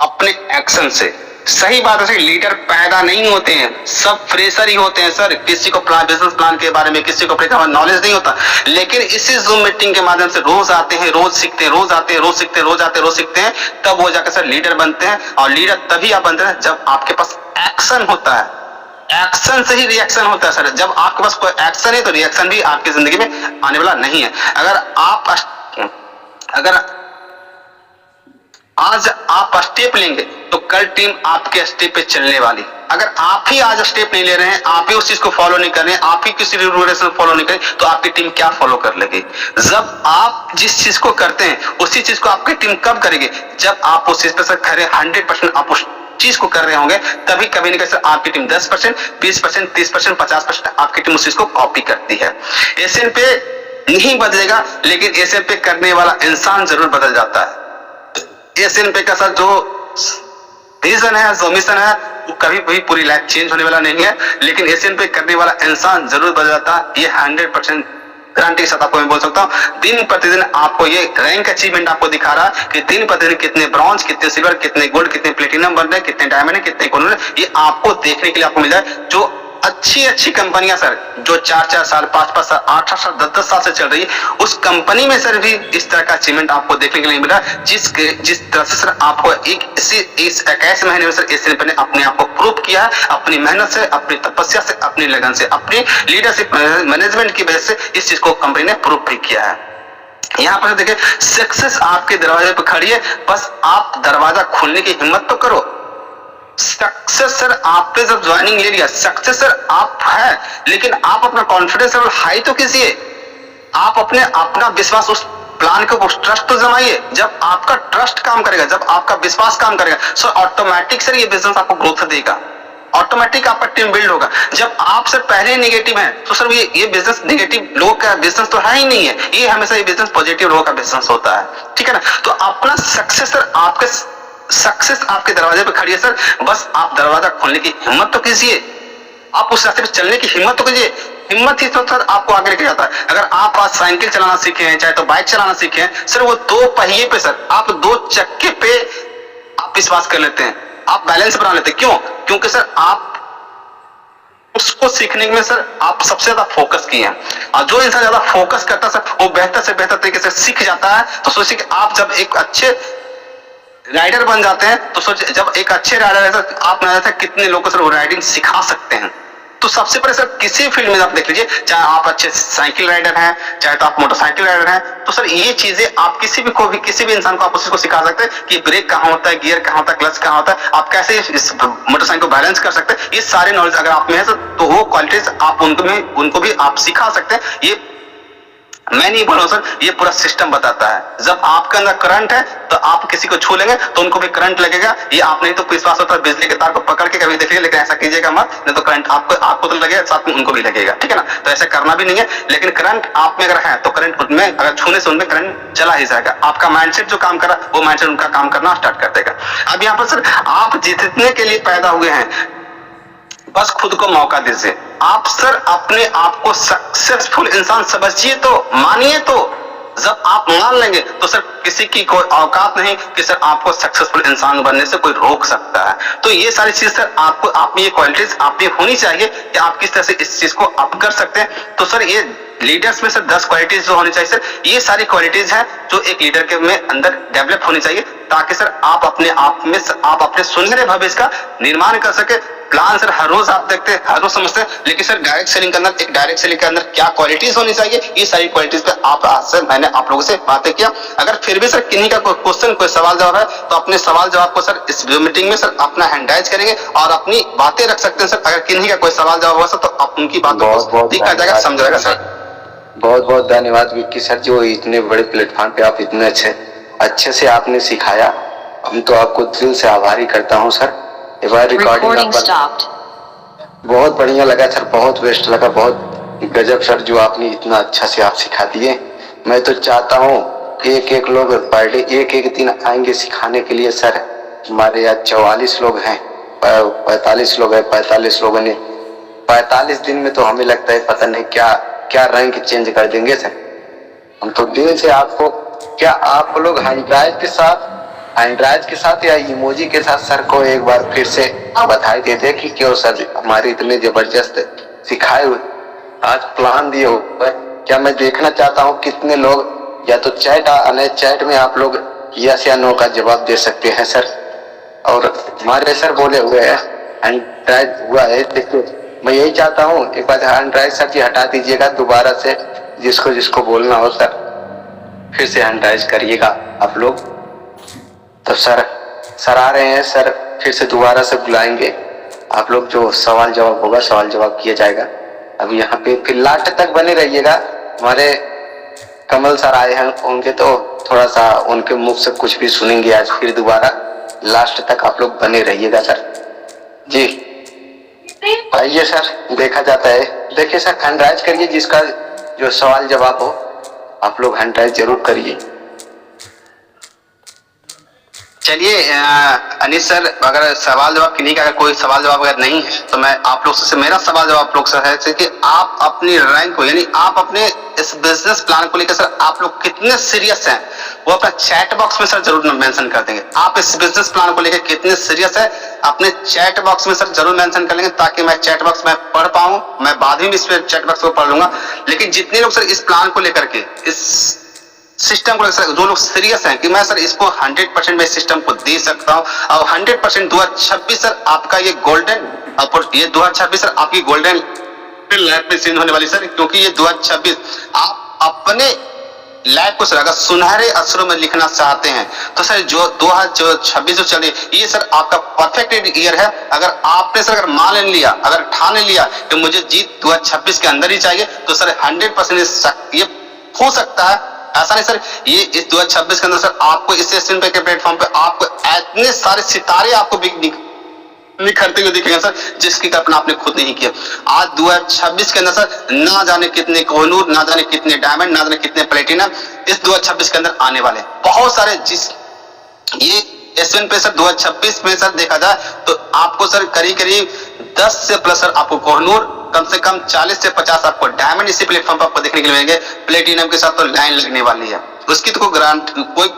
अपने एक्शन से। सही बात है सर, लीडर पैदा नहीं होते हैं, सब फ्रेशर ही होते हैं सर। किसी को बिजनेस प्लान के बारे में किसी को नॉलेज नहीं होता, लेकिन इसी जूम मीटिंग के माध्यम से रोज आते हैं, रोज सीखते हैं, रोज आते हैं, रोज सीखते हैं, रोज आते हैं, रोज सीखते हैं, तब वो जाकर सर लीडर बनते हैं। और लीडर तभी आप बनते हैं जब आपके पास एक्शन होता है। एक्शन से ही रिएक्शन होता है सर। जब आपके पास कोई एक्शन है तो रिएक्शन भी आपकी जिंदगी में आने वाला नहीं है। अगर आज आप स्टेप लेंगे तो कल टीम आपके स्टेप पे चलने वाली। अगर आप ही आज स्टेप नहीं ले रहे हैं, आप ही उस चीज को फॉलो नहीं कर रहे हैं, आप ही किसी रेगुलेशन फॉलो नहीं करें, तो आपकी टीम क्या फॉलो कर लेगी? जब आप जिस चीज को करते हैं उसी चीज को आपकी टीम कब करेगी? जब आप उस चीज पे सर खरे 100% आप उस चीज को कर रहे होंगे, तभी कभी नहीं सर आपकी टीम 10%, 20%, 30%, 50% आपकी टीम उस चीज को कॉपी करती है। एशियन पे नहीं बदलेगा, लेकिन एशियन पे करने वाला इंसान जरूर बदल जाता है। एशियन पे का सर जो विजन है, जो मिशन है, वो कभी भी पूरी लाइफ चेंज होने वाला नहीं है, लेकिन एशियन पे करने वाला इंसान जरूर बदल जाता है। ये 100% गारंटी के साथ आपको मैं बोल सकता हूँ। दिन प्रतिदिन आपको ये रैंक अचीवमेंट आपको दिखा रहा है कि दिन प्रतिदिन कितने ब्रॉन्ज, कितने सिल्वर, कितने गोल्ड, कितने प्लेटिनम बन रहे हैं, कितने डायमंड है, कितने गोल्ड, ये आपको देखने के लिए आपको मिल जाए। जो अच्छी कंपनियां सर जो 4-4 साल, 5-5 साल, 8-8 साल, 10-10 साल से चल रही है, उस कंपनी में सर भी इस तरह का अचीवमेंट आपको देखने के लिए मिला। जिस तरह से सर आपको इस 21 महीने में सर एशियन पे ने अपने आप को प्रूव किया है, अपनी मेहनत से, अपनी तपस्या से, अपनी लगन से, अपनी लीडरशिप मैनेजमेंट की वजह से इस चीज को कंपनी ने प्रूव भी किया है। यहाँ पर देखिए सक्सेस आपके दरवाजे पर खड़ी है, बस आप दरवाजा खोलने की हिम्मत तो करो। सक्सेस सर आप पे जब ज्वाइनिंग ले लिया, सक्सेस सर आप है, लेकिन आप अपना कॉन्फिडेंस लेवल हाई तो कीजिए। आप अपना विश्वास उस प्लान के ऊपर ट्रस्ट तो जमाइए। जब आपका ट्रस्ट काम करेगा, जब आपका विश्वास काम करेगा, सर ऑटोमेटिक सर ये बिजनेस आपको ग्रोथ देगा, ऑटोमेटिक आपका टीम बिल्ड होगा। जब आप सर पहले नेगेटिव हैं तो सर ये बिजनेस नेगेटिव लोगों का बिजनेस तो है ही नहीं है, ये हमेशा ये बिजनेस पॉजिटिव लोगों का बिजनेस होता है, ठीक है ना। तो अपना सक्सेस सर सक्सेस आपके दरवाजे पे खड़ी है सर, बस आप दरवाजा खोलने की हिम्मत तो कीजिए, आप उस रास्ते पे चलने की हिम्मत तो कीजिए। हिम्मत ही तो सर आपको आगे लेके जाता है। अगर आप आज साइकिल चलाना सीखे हैं, चाहे तो बाइक चलाना सीखे हैं सर, वो दो पहिए पे सर, आप दो चक्के पे आप विश्वास कर लेते हैं, आप बैलेंस बना लेते हैं। क्यों? क्योंकि सर आप उसको सीखने में सर आप सबसे ज्यादा फोकस किए हैं, और जो इंसान ज्यादा फोकस करता है सर वो बेहतर से बेहतर तरीके से सीख जाता है। तो सोचिए कि आप जब एक अच्छे राइडर बन जाते हैं, तो सोचिए जब एक अच्छे राइडर है सर, आप ना जाते कितने लोगों को सर वो राइडिंग सिखा सकते हैं। तो सबसे पहले सर किसी फील्ड में आप देख लीजिए, चाहे आप अच्छे साइकिल राइडर हैं, चाहे तो आप मोटरसाइकिल राइडर हैं, तो सर ये चीजें आप किसी भी इंसान को आप उसको सिखा सकते हैं कि ब्रेक कहाँ होता है, गियर कहाँ होता है, क्लच कहाँ होता है, आप कैसे इस मोटरसाइकिल को बैलेंस कर सकते हैं। ये सारे नॉलेज अगर आप में है सर, तो वो क्वालिटीज आप उनको भी आप सिखा सकते हैं। ये मैं नहीं बोल रहा हूं सर, ये पूरा सिस्टम बताता है। जब आपके अंदर करंट है तो आप किसी को छू लेंगे तो उनको भी करंट लगेगा। ये आप नहीं तो विश्वास होता है बिजली के तार को पकड़ के कभी देखिए, लेकिन ऐसा कीजिएगा मत, नहीं तो करंट आपको तो लगेगा, साथ में उनको भी लगेगा, ठीक है ना। तो ऐसा करना भी नहीं है। लेकिन करंट आप में अगर है तो करंट उनमें अगर छूने से उनमें करंट चला ही जाएगा। आपका माइंडसेट जो काम कर रहा है वो माइंडसेट उनका काम करना स्टार्ट कर देगा। अब यहाँ पर सर आप जीतने के लिए पैदा हुए हैं, बस खुद को मौका दीजिए। आप सर अपने आप को सक्सेसफुल इंसान समझिए, तो मानिए। तो जब आप मान लेंगे तो सर किसी की कोई औकात नहीं कि सर आपको सक्सेसफुल इंसान बनने से कोई रोक सकता है। तो ये सारी चीज सर आपको, आप में ये क्वालिटीज आप में होनी चाहिए कि आप किस तरह से इस चीज को आप कर सकते हैं। तो सर ये लीडर्स में सर 10 क्वालिटीज जो होनी चाहिए सर, ये सारी क्वालिटीज हैं जो एक लीडर के में अंदर डेवलप होनी चाहिए, ताकि सर आप अपने आप में आप अपने सुनहरे भविष्य का निर्माण कर सके। प्लान सर हर रोज आप देखते हैं, हर रोज समझते हैं, लेकिन सर डायरेक्ट सेलिंग के अंदर, एक डायरेक्ट सेलिंग के अंदर क्या क्वालिटीज होनी चाहिए, ये सारी क्वालिटीज पे आप आज से मैंने आप लोगों से बातें किया। अगर फिर भी सर किन्हीं का कोई क्वेश्चन, कोई सवाल जवाब है, तो अपने सवाल जवाब को सर इस मीटिंग में सर अपना हैंड राइज करेंगे और अपनी बातें रख सकते हैं सर। अगर किन्हीं का कोई सवाल जवाब हुआ सर तो आप उनकी बातों को दिखा जाएगा, समझाएगा सर। बहुत बहुत धन्यवाद विक्की सर, जो इतने बड़े प्लेटफॉर्म पे आप इतने अच्छे से आपने सिखाया। हम तो आपको दिल से आभारी करता हूँ सर। एक बार रिकॉर्डिंग बहुत बढ़िया लगा सर, बहुत बेस्ट लगा, बहुत गजब सर, जो आपने इतना अच्छा से आप सिखा दिए। मैं तो चाहता हूँ कि एक लोग पर डे एक दिन आएंगे सिखाने के लिए सर। हमारे यहाँ 44 लोग हैं, 45 लोग हैं, 45 लोगों ने 45 दिन में तो हमें लगता है पता नहीं क्या रैंक चेंज कर देंगे सर। हम तो दिल से आपको, क्या आप लोग हैंडराइज के साथ या इमोजी के साथ सर को एक बार फिर से बधाई दे दे कि क्यों सर हमारे इतने जबरदस्त सिखाए हुए आज प्लान दिए हुए। क्या मैं देखना चाहता हूँ कितने लोग या तो चैट में आप लोग यस या नो का जवाब दे सकते हैं सर। और हमारे सर बोले हुए हैं हैंडराइज हुआ है, देखो मैं यही चाहता हूँ एक बार हैंडराइज सर जी हटा दीजिएगा दोबारा से, जिसको बोलना हो सर फिर से हैंडराइज करिएगा आप लोग। तो सर आ रहे हैं सर, फिर से दोबारा से बुलाएंगे आप लोग, जो सवाल जवाब होगा सवाल जवाब किया जाएगा। अब यहाँ पे फिर लास्ट तक बने रहिएगा। हमारे कमल सर आए हैं होंगे तो थोड़ा सा उनके मुख से कुछ भी सुनेंगे आज, फिर दोबारा लास्ट तक आप लोग बने रहिएगा सर जी। आइए सर, देखा जाता है, देखिए सर हैंडराइज करिए, जिसका जो सवाल जवाब हो आप लोग हैंडराइज जरूर करिए। चलिए अनिश सर, अगर सवाल जवाब किन्हीं का अगर कोई सवाल जवाब अगर नहीं है तो मैं आप लोग से, मेरा सवाल जवाब आप लोग से है कि आप अपनी रैंक को, यानी आप अपने इस बिजनेस प्लान को लेकर सर आप लोग कितने सीरियस हैं वो अपना चैट बॉक्स में सर जरूर मेंशन कर देंगे। आप इस बिजनेस प्लान को लेकर कितने सीरियस है अपने चैट बॉक्स में सर जरूर मेंशन कर लेंगे, ताकि मैं चैट बॉक्स में पढ़ पाऊं। मैं बाद में भी इस चैट बॉक्स को पढ़ लूंगा। लेकिन जितने लोग सर इस प्लान को लेकर के, इस सिस्टम को सर, जो लोग सीरियस हैं कि मैं सर इसको 100% में सिस्टम को दे सकता हूं, और 100% 2026 सर आपका ये गोल्डन, ये 2026 सर आपकी गोल्डन लाइफ में चेंज होने वाली सर, क्योंकि ये 2026 आप अपने लाइफ को सर अगर सुनहरे अक्षरों में लिखना चाहते हैं तो सर जो 2026 जो चले ये सर आपका परफेक्ट ईयर है। अगर आपने सर अगर मान लिया, अगर ठान लिया कि मुझे जीत 2026 के अंदर ही चाहिए, तो सर 100% ये हो सकता है। ऐसा नहीं सर, ये इस 2026 के अंदर सर आपको इस सेशन पे के प्लेटफॉर्म पे आपको इतने सारे सितारे आपको निखरते हुए दिखेंगे सर, जिसकी कल्पना आपने खुद नहीं किया। आज 2026 के अंदर सर ना जाने कितने कोहिनूर, ना जाने कितने डायमंड, ना जाने कितने प्लेटिनम इस 2026 के अंदर आने वाले बहुत सारे। जिस ये एसएन पे सर 2026 में सर देखा जाए तो आपको सर करीब 10 से प्लस सर आपको कोहिनूर कम से कम 40 से 50 आपको डायमंड इसी प्लेटफॉर्म पर आपको देखने के लिए मिलेंगे। प्लेटिनम के साथ तो लाइन लगने वाली है, उसकी तो कोई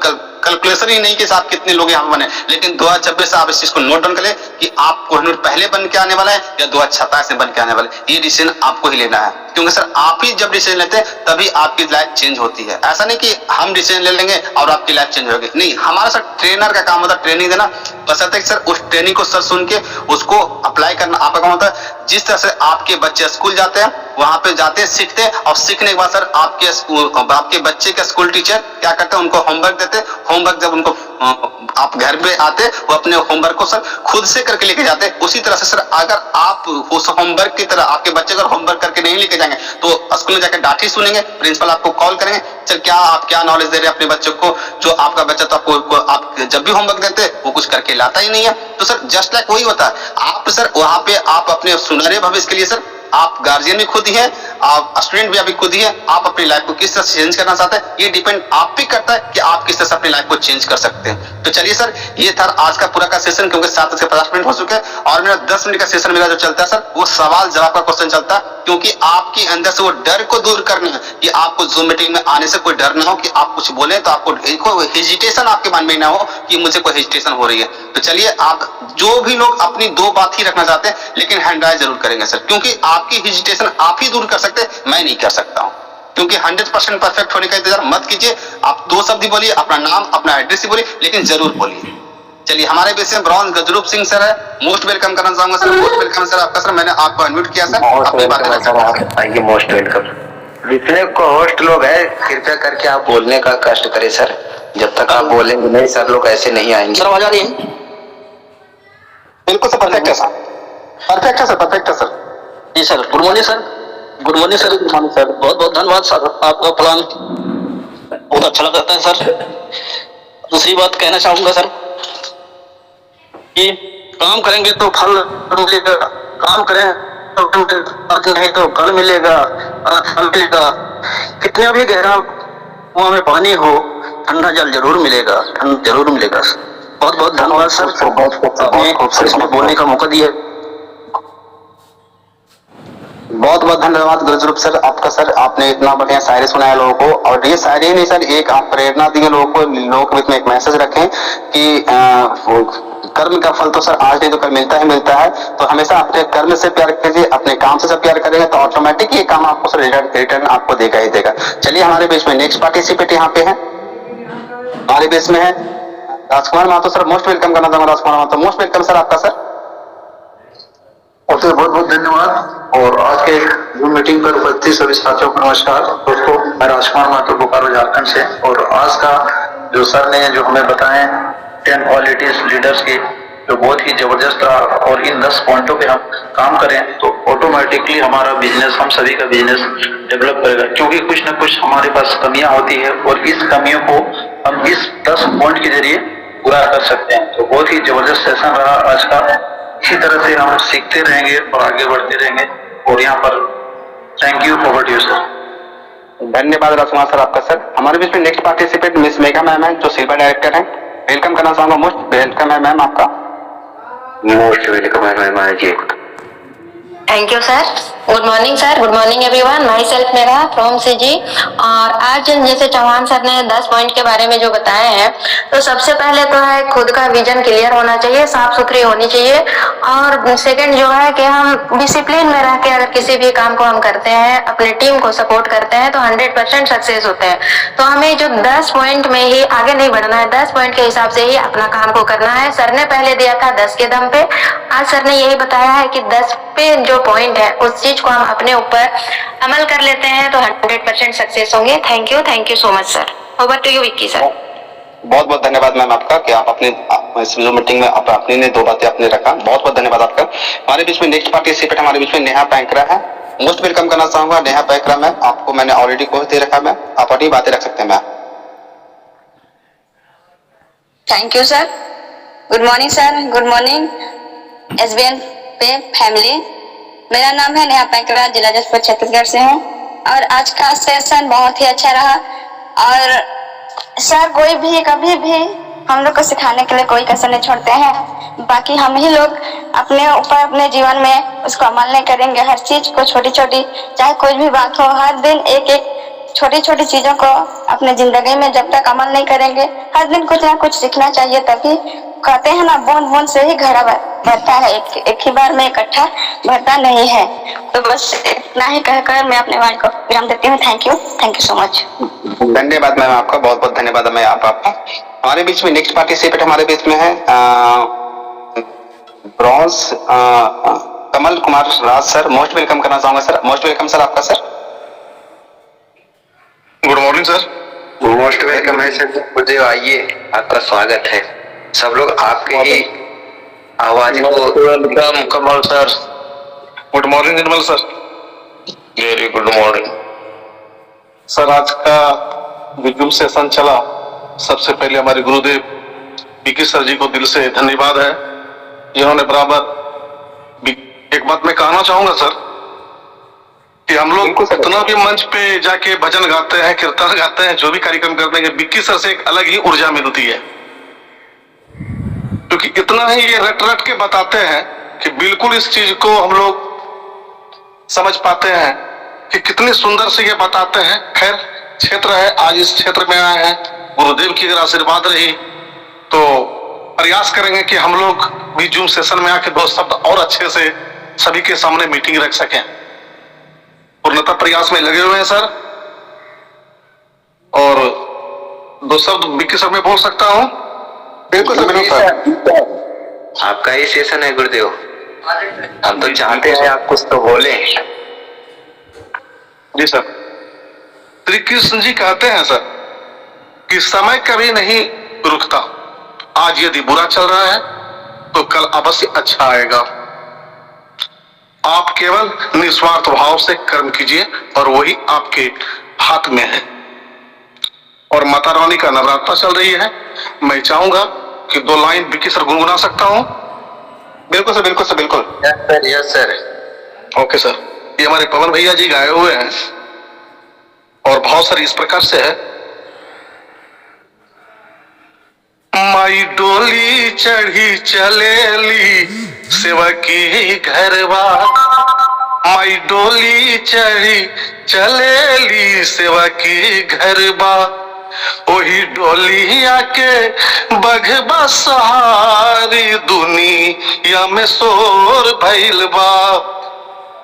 कैलकुलेशन ही नहीं कि साहब कितने लोग यहाँ बने। लेकिन 2026 से आप इस चीज को नोट डाउन करें कि आप कोहिनूर पहले बन के आने वाला है या 2027 में बन के आने वाला है, ये डिसीजन आपको ही लेना है। क्योंकि सर आप ही जब डिसीजन लेते हैं तभी आपकी लाइफ चेंज होती है। ऐसा नहीं कि हम डिसीजन ले लेंगे और आपकी लाइफ चेंज होगी, नहीं, हमारा सर ट्रेनर का काम होता है ट्रेनिंग देना। बशर्ते सर उस ट्रेनिंग को सर सुन के उसको अप्लाई करना आपका काम होता है। जिस तरह से आपके बच्चे स्कूल जाते हैं, वहां पे जाते हैं, सीखते हैं, और सीखने के बाद सर आपके बच्चे के स्कूल टीचर क्या करते हैं, उनको होमवर्क देते हैं। होमवर्क जब उनको आप घर पे आते, वो अपने होमवर्क को सर खुद से करके लेके जाते हैं। उसी तरह से सर अगर आप उस होमवर्क की तरह आपके बच्चे अगर होमवर्क करके नहीं लेके जाएंगे तो स्कूल में जाकर डांट ही सुनेंगे, प्रिंसिपल आपको कॉल करेंगे, सर क्या आप क्या नॉलेज दे रहे हैं अपने बच्चों को, जो आपका बच्चा तो आपको आप जब भी होमवर्क देते हैं वो कुछ करके लाता ही नहीं है। तो सर जस्ट लाइक वही होता है, आप सर वहां पे आप अपने सुनहरे भविष्य के लिए सर आप गार्जियन भी खुद ही है, आप स्टूडेंट भी अभी खुद ही है। आप अपनी लाइफ को किस तरह से चेंज करना चाहते हैं ये डिपेंड आप भी करता है कि आप किस तरह से अपनी लाइफ को चेंज कर सकते हैं। तो चलिए सर, ये था आज का पूरा का सेशन, क्योंकि 7:50 हो चुके हैं और मेरा 10 मिनट का सेशन मेरा जो चलता है सर वो सवाल जवाब का क्वेश्चन चलता है। क्योंकि आपके अंदर से वो डर को दूर करना है कि आपको जूम मीटिंग में आने से कोई डर ना हो कि आप कुछ बोले तो आपको हेजिटेशन आपके मन में ना हो कि मुझे कोई हेजिटेशन हो रही है। तो चलिए, आप जो भी लोग अपनी दो बात ही रखना चाहते हैं लेकिन हैंड राइज जरूर करेंगे सर, क्योंकि आपकी हेजिटेशन आप ही दूर कर सकते हैं, मैं नहीं कर सकता हूँ। क्योंकि 100% परफेक्ट होने का इंतजार मत कीजिए। आप 2 शब्द ही बोलिए, अपना नाम अपना एड्रेस ही बोलिए, लेकिन जरूर बोलिए। चलिए, हमारे बीच में ब्रॉन्ज गजरूप सिंह सर है, मोस्ट वेलकम करना चाहूंगा सर। मोस्ट वेलकम सर आपका सर, मैंने आपको अनम्यूट किया सर, अपनी बातें रख सकते हैं। Most welcome. जितने को होस्ट लोग हैं कृपया करके आप बोलने का कष्ट करें सर, जब तक आप बोलेंगे नहीं सर लोग ऐसे नहीं आएंगे। सर आवाज आ रही है? बिल्कुल सर, परफेक्ट है सर, परफेक्ट है सर, परफेक्ट है सर। जी sir, good morning sir. Good morning sir. Good morning sir. बहुत बहुत धन्यवाद सर, आपका प्लान बहुत अच्छा लगता है सर। दूसरी बात कहना चाहूंगा सर कि काम करेंगे तो फल मिलेगा, काम करें तो नहीं तो फल मिलेगा, फल मिलेगा। कितना भी गहरा कुआं में पानी हो, ठंडा जल जरूर मिलेगा, ठंडा जरूर मिलेगा। बहुत बहुत धन्यवाद सर, आपने बोलने का मौका दिया। बहुत बहुत धन्यवाद गजरूप सर आपका सर, आपने इतना बढ़िया शायरी सुनाया लोगों को। और ये शायरी ही नहीं सर, एक आप प्रेरणा दिए लोगों को, लोगों के बीच में एक मैसेज रखें कि कर्म का फल तो सर आज नहीं तो कल मिलता ही मिलता है। तो हमेशा अपने कर्म से प्यार कीजिए, अपने काम से जब प्यार करेंगे तो ऑटोमेटिक ये काम आपको सर रिटर्न आपको देगा ही देगा। चलिए, हमारे बीच में नेक्स्ट पार्टिसिपेट यहाँ पे है, हमारे बीच में है राजकुमार महतो सर। मोस्ट वेलकम करना चाहूंगा राजकुमार महतो, मोस्ट वेलकम सर आपका सर। और सर बहुत बहुत धन्यवाद। और आज के जूम मीटिंग पर उपस्थित सभी साथियों को नमस्कार। दोस्तों, मैं राजकुमार महतो बोकारो झारखंड से, और आज का जो सर ने जो हमें बताए 10 क्वालिटीज लीडर्स की, जो बहुत ही जबरदस्त रहा। और इन 10 पॉइंटों पे हम काम करें तो ऑटोमेटिकली हमारा बिजनेस, हम सभी का बिजनेस डेवलप करेगा। क्योंकि कुछ ना कुछ हमारे पास कमियां होती है और इस कमियों को हम इस 10 पॉइंट के जरिए पूरा कर सकते हैं। तो बहुत ही जबरदस्त सेशन रहा आज का। इसी तरह से हम सीखते रहेंगे और आगे बढ़ते रहेंगे। और यहाँ पर thank you, over to you sir. धन्यवाद राजकुमार सर आपका सर। हमारे बीच में next participant miss Megha ma'am है, जो सिल्वर डायरेक्टर है। वेलकम करना चाहूंगा, मोस्ट वेलकम है मैम आपका। मोस्ट वेलकम है मैम जी। Thank you sir. Good morning sir, good morning everyone. Myself Megha from CG. और आज जैसे चौहान सर ने 10 पॉइंट के बारे में जो बताए हैं, तो सबसे पहले तो है खुद का विजन क्लियर होना चाहिए, साफ सुथरी होनी चाहिए। और सेकंड जो है कि हम डिसिप्लिन में रह के अगर किसी भी काम को हम करते हैं, अपने टीम को सपोर्ट करते हैं तो 100% सक्सेस होते हैं। तो हमें जो 10 पॉइंट में ही आगे नहीं बढ़ना है, 10 पॉइंट के हिसाब से ही अपना काम को करना है। सर ने पहले दिया था 10 के दम पे, आज सर ने यही बताया है कि 10 पे जो पॉइंट है उस चीज को हम अपने ऊपर अमल कर लेते हैं तो 100% सक्सेस होंगे। Thank you so much sir. Over to you Vicky sir. बहुत बहुत धन्यवाद मैम आपका कि आप अपने इस मीटिंग में अपने ने 2 बातें अपने रखा। बहुत बहुत धन्यवाद आपका। हमारे बीच में नेक्स्ट पार्टिसिपेंट हमारे बीच में नेहा पैंकरा है। मोस्ट वेलकम करना चाहूंगा नेहा पैंकरा मैम आपको। मैंने ऑलरेडी कोर्स दे रखा मैम, आप अपनी बातें रख सकते हैं ma'am. Thank you sir. Good morning sir, good morning SBN पे फैमिली। मेरा नाम है नेहा पैंकरा, जिला जसपुर छत्तीसगढ़ से हूँ। और आज का सेशन बहुत ही अच्छा रहा। और सर कोई भी कभी भी हम लोग को सिखाने के लिए कोई कसर नहीं छोड़ते हैं। बाकी हम ही लोग अपने ऊपर अपने जीवन में उसको अमल नहीं करेंगे। हर चीज को छोटी छोटी, चाहे कोई भी बात हो, हर दिन एक एक छोटी छोटी चीजों को अपने जिंदगी में जब तक अमल नहीं करेंगे, हर दिन कुछ ना कुछ सीखना चाहिए। तभी कहते हैं ना, बूंद बूंद से ही घड़ा भरता है, एक ही बार में इकट्ठा भरता नहीं है। तो बस इतना ही कहकर मैं अपने वार्ड को विराम देती हूँ। Thank you so much. धन्यवाद मैम, आपका बहुत बहुत धन्यवाद मैं आपका। हमारे बीच में नेक्स्ट पार्टिसिपेट हमारे बीच में है bronze Kamal Kumar Raj sir. Most welcome करना चाहूंगा सर। मोस्ट वेलकम सर आपका sir. Good morning sir. Most welcome है सर। गुरुदेव आइए, आपका स्वागत है। सब लोग आपके ही आवाज को welcome Kamal sir. Good morning Nirmal sir. Very good morning sir. आज का जो जूम सेशन चला, सबसे पहले हमारे गुरुदेव बीके सर जी को दिल से धन्यवाद है। जिन्होंने बराबर, एक बात मैं कहना चाहूंगा सर कि हम लोग इतना भी मंच पे जाके भजन गाते हैं, कीर्तन गाते हैं, जो भी कार्यक्रम करते हैं, बिक्की सर से एक अलग ही ऊर्जा मिलती है। क्योंकि इतना ही ये रट रट के बताते हैं कि बिल्कुल इस चीज को हम लोग समझ पाते हैं कि कितनी सुंदर से ये बताते हैं। खैर, क्षेत्र है, आज इस क्षेत्र में आए हैं, गुरुदेव की अगर आशीर्वाद रही तो प्रयास करेंगे कि हम लोग भी जूम सेशन में आके 2 शब्द और अच्छे से सभी के सामने मीटिंग रख सकें। पूर्णतः प्रयास में लगे हुए हैं सर। और 2 शब्द बिक्की सर में बोल सकता हूं? बिल्कुल सर, बिल्कुल। आपका ही सेशन है गुरुदेव, हम तो चाहते हैं आप कुछ तो बोले। जी सर। श्री कृष्ण जी कहते हैं सर कि समय कभी नहीं रुकता। आज यदि बुरा चल रहा है तो कल अवश्य अच्छा आएगा। आप केवल निस्वार्थ भाव से कर्म कीजिए और वही आपके हाथ में है। और माता रानी का नवरात्रा चल रही है, मैं चाहूंगा कि 2 लाइन बिक्की सर गुनगुना सकता हूं? बिल्कुल सर, बिल्कुल सर, बिल्कुल। Yes sir. Okay sir. ये हमारे पवन भैया जी गाए हुए हैं और भाव सर इस प्रकार से है। माई डोली चढ़ी चलेली सेवा की घरवा, माई डोली चढ़ी चलेली सेवा की घरवा, वही डोलिया के बघबा सहारी दुनिया में शोर भइल बा,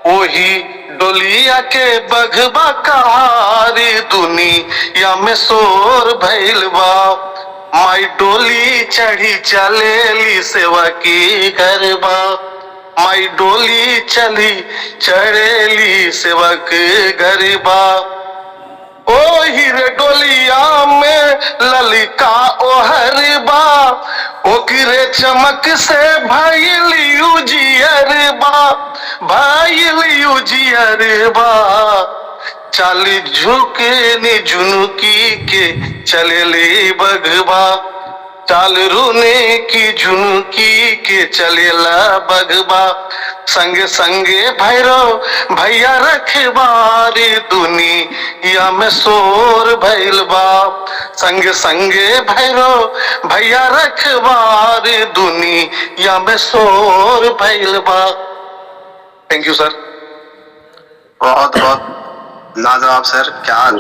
वही डोलिया के बघबा कहारी दुनिया में शोर भइल बा। माई डोली चढ़ी चलेली सेवा की गरबा, माई डोली चली चढ़ेली सेवा के गरबा, ओ हीरे डोलिया में ललिका ओहरबा, ओ किरे चमक से भइली उजियरबा, भइली उजियरबा, चाली झुके ने झुनुकी के चलेले बघबा, चाल रूने की झुनुकी के चलेला बघबा, संगे संगे भैरव भैया रखबारी दुनिया में शोर भइल बा, संगे संगे भैरव भैया रखबारी दुनिया में शोर भइल बा। Thank you sir. बहुत बहुत लाजवाब सर। क्या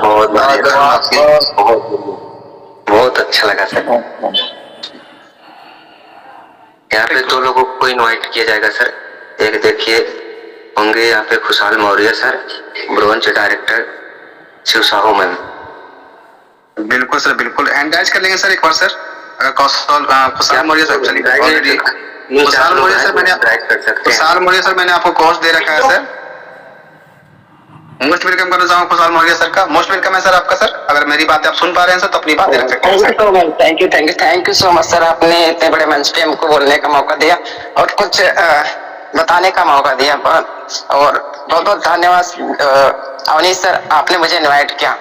बहुत अच्छा लगा सर। यहाँ पे 2 लोगों को इनवाइट किया जाएगा सर। एक देखिए होंगे यहाँ पे Khushhal Maurya sir, bronze director Shiv Sahu ma'am. बिल्कुल सर, बिल्कुल। एंडाइज कर लेंगे सर एक बार सर। खुशहाल मौर्य सर, चलिए। खुशहाल मौर्य सर, मैंने आपको कोर्स दे रखा है सर। मोस्ट वेलकम करना चाहूंगा खुशहाल मौर्य सर का। मोस्ट वेलकम है सर आपका सर। अगर मेरी बातें आप सुन पा रहे हैं सर तो अपनी बातें रख सकते हैं। Thank you so much sir. आपने इतने बड़े मंच पे हमको बोलने का मौका दिया और कुछ बताने का मौका दिया, और बहुत बहुत धन्यवाद अवनीश सर, आपने मुझे इनवाइट किया।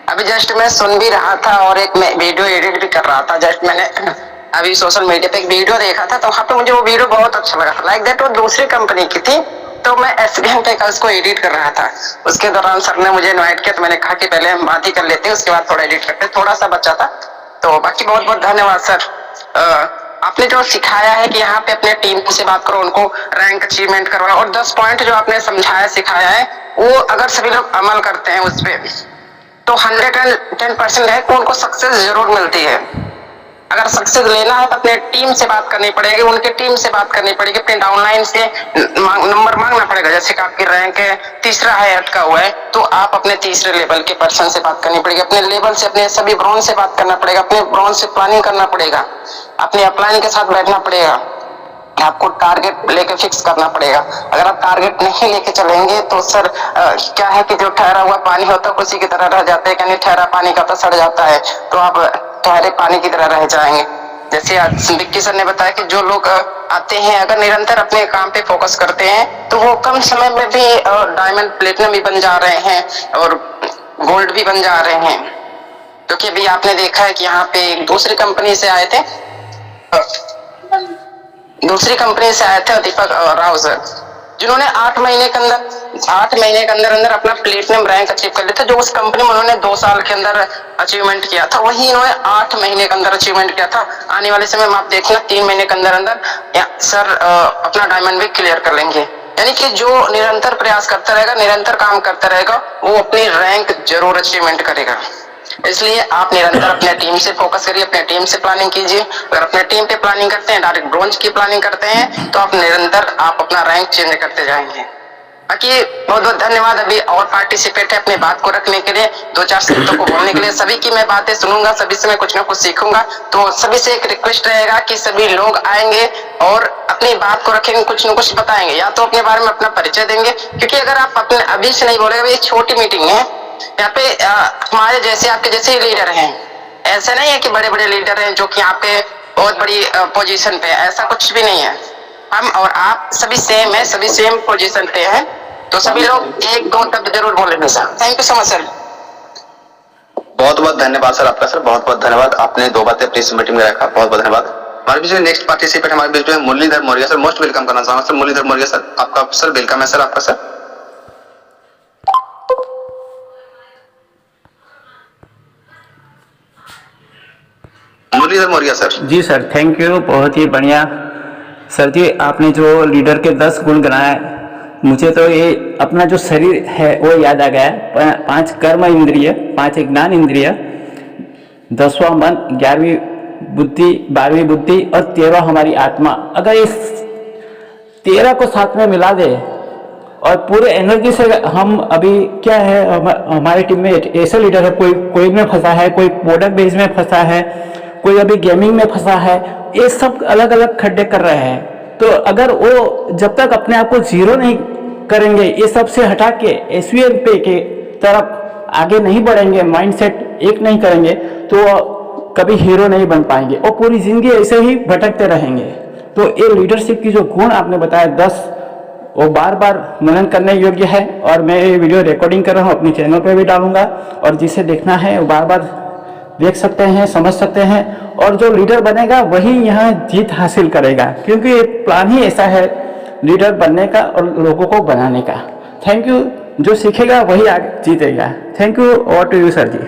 अभी जस्ट मैं सुन भी रहा था और एक मैं वीडियो एडिट भी कर रहा था। जस्ट मैंने अभी सोशल मीडिया पे एक वीडियो देखा था, तो वहाँ पे मुझे वो वीडियो बहुत अच्छा लगा। लाइक दैट वो दूसरी कंपनी की थी, तो मैं SBN पे उसको एडिट कर रहा था। उसके दौरान सर ने मुझे इनवाइट किया, तो मैंने कहा कि पहले हम बात ही कर लेते हैं, उसके बाद थोड़ा एडिट करते हैं। थोड़ा सा बचा था, तो बाकी बहुत बहुत धन्यवाद सर। आपने जो सिखाया है कि यहाँ पे अपने टीम से बात करो, उनको रैंक अचीवमेंट करवाओ, और 10 पॉइंट जो आपने समझाया सिखाया है वो अगर सभी लोग अमल करते हैं उस पे तो 110% है कि उनको सक्सेस जरूर मिलती है। अगर सक्सेस लेना है तो अपने टीम से बात करनी पड़ेगी, उनके टीम से बात करनी पड़ेगी, अपने डाउनलाइन से नंबर मांगना पड़ेगा। जैसे कि आपकी रैंक है तीसरा है अटका हुआ है तो आप अपने तीसरे लेवल के पर्सन से बात करनी पड़ेगी, अपने लेवल से अपने सभी ब्रॉन्ज से बात करना पड़ेगा, अपने ब्रॉन्ज से प्लानिंग करना पड़ेगा, अपने अपलाइन के साथ बैठना पड़ेगा, आपको टारगेट लेके फिक्स करना पड़ेगा। अगर आप टारगेट नहीं लेके चलेंगे तो सर क्या है कि जो ठहरा हुआ पानी होता है उसी की तरह रह जाता है, यानी ठहरा पानी का तो सड़ जाता है, तो आप ठहरे पानी की तरह रह जाएंगे। जैसे आज विक्की सर ने बताया कि जो लोग आते हैं अगर निरंतर अपने काम पे फोकस करते हैं तो वो कम समय में भी डायमंड प्लेटिनम भी बन जा रहे हैं और गोल्ड भी बन जा रहे हैं। क्योंकि अभी आपने देखा है कि यहाँ पे एक दूसरी कंपनी से आए थे दीपक राव सर, जिन्होंने 8 महीने के अंदर अपना प्लेटिनम रैंक अचीव कर लिया था। जो उस कंपनी में उन्होंने 2 साल के अंदर अचीवमेंट किया था वही इन्होंने 8 महीने के अंदर अचीवमेंट किया था। आने वाले समय में आप देखना 3 महीने के अंदर सर अपना डायमंड भी क्लियर कर लेंगे। यानी कि जो निरंतर प्रयास करता रहेगा, निरंतर काम करता रहेगा, वो अपनी रैंक जरूर अचीवमेंट करेगा। इसलिए आप निरंतर अपने टीम से फोकस करिए, अपने टीम से प्लानिंग कीजिए। अगर अपने टीम पे प्लानिंग करते हैं, डायरेक्ट ब्रॉन्ज की प्लानिंग करते हैं तो आप निरंतर आप अपना रैंक चेंज करते जाएंगे। बाकी बहुत बहुत धन्यवाद अभी और पार्टिसिपेट है अपनी बात को रखने के लिए, 2-4 शब्दों को बोलने के लिए। सभी की मैं बातें सुनूंगा, सभी से मैं कुछ ना कुछ सीखूंगा। तो सभी से एक रिक्वेस्ट रहेगा कि सभी लोग आएंगे और अपनी बात को रखेंगे, कुछ न कुछ बताएंगे, या तो अपने बारे में अपना परिचय देंगे। क्योंकि अगर आप अपने अभी से नहीं बोलेंगे, ये छोटी मीटिंग है, यहाँ पे हमारे जैसे आपके जैसे ही लीडर हैं, ऐसा नहीं है कि बड़े बड़े लीडर हैं जो कि यहाँ पे बहुत बड़ी पोजीशन पे, ऐसा कुछ भी नहीं है। हम और आप सभी सेम है, सभी सेम पोजीशन पे हैं, तो सभी लोग 1-2 शब्द जरूर बोलेंगे sir. Thank you so much sir. बहुत बहुत धन्यवाद सर आपका सर, बहुत बहुत धन्यवाद, आपने 2 बातें अपनी इस मीटिंग में रखा, बहुत बहुत धन्यवाद। हमारे बीच में नेक्स्ट पार्टिसिपेट हमारे बीच में Muralidhar Maurya sir, most welcome करना चाहूंगा सर। मुरलीधर मौर्य सर आपका सर वेलकम है सर आपका सर। मुरलीधर मौर्य सर। जी सर, थैंक यू, बहुत ही बढ़िया सर जी। आपने जो लीडर के 10 गुण गिनाए, मुझे तो ये अपना जो शरीर है वो याद आ गया। 5 कर्म इंद्रिय, 5 ज्ञान इंद्रिय, 10वां मन, 11वीं बुद्धि, 12वीं बुद्धि और 13वां हमारी आत्मा। अगर इस 13 को साथ में मिला दे और पूरे एनर्जी से हम अभी क्या है, हमारी टीम में ऐसे लीडर है, कोई में फंसा है, कोई प्रोडक्ट बेस में फंसा है, कोई अभी गेमिंग में फंसा है, ये सब अलग अलग खड्डे कर रहे हैं। तो अगर वो जब तक अपने आप को जीरो नहीं करेंगे, ये सब से हटा के एसवीएम पे के तरफ आगे नहीं बढ़ेंगे, माइंडसेट एक नहीं करेंगे, तो कभी हीरो नहीं बन पाएंगे और पूरी जिंदगी ऐसे ही भटकते रहेंगे। तो ये लीडरशिप की जो गुण आपने बताया 10, वो बार बार मनन करने योग्य है। और मैं ये वीडियो रिकॉर्डिंग कर रहा हूँ, अपनी चैनल पे भी डालूंगा, और जिसे देखना है वो बार बार देख सकते हैं, समझ सकते हैं। और जो लीडर बनेगा वही यहाँ जीत हासिल करेगा, क्योंकि ये प्लान ही ऐसा है लीडर बनने का और लोगों को बनाने का। Thank you. जो सीखेगा वही आगे जीतेगा। Thank you. Over to you sir जी।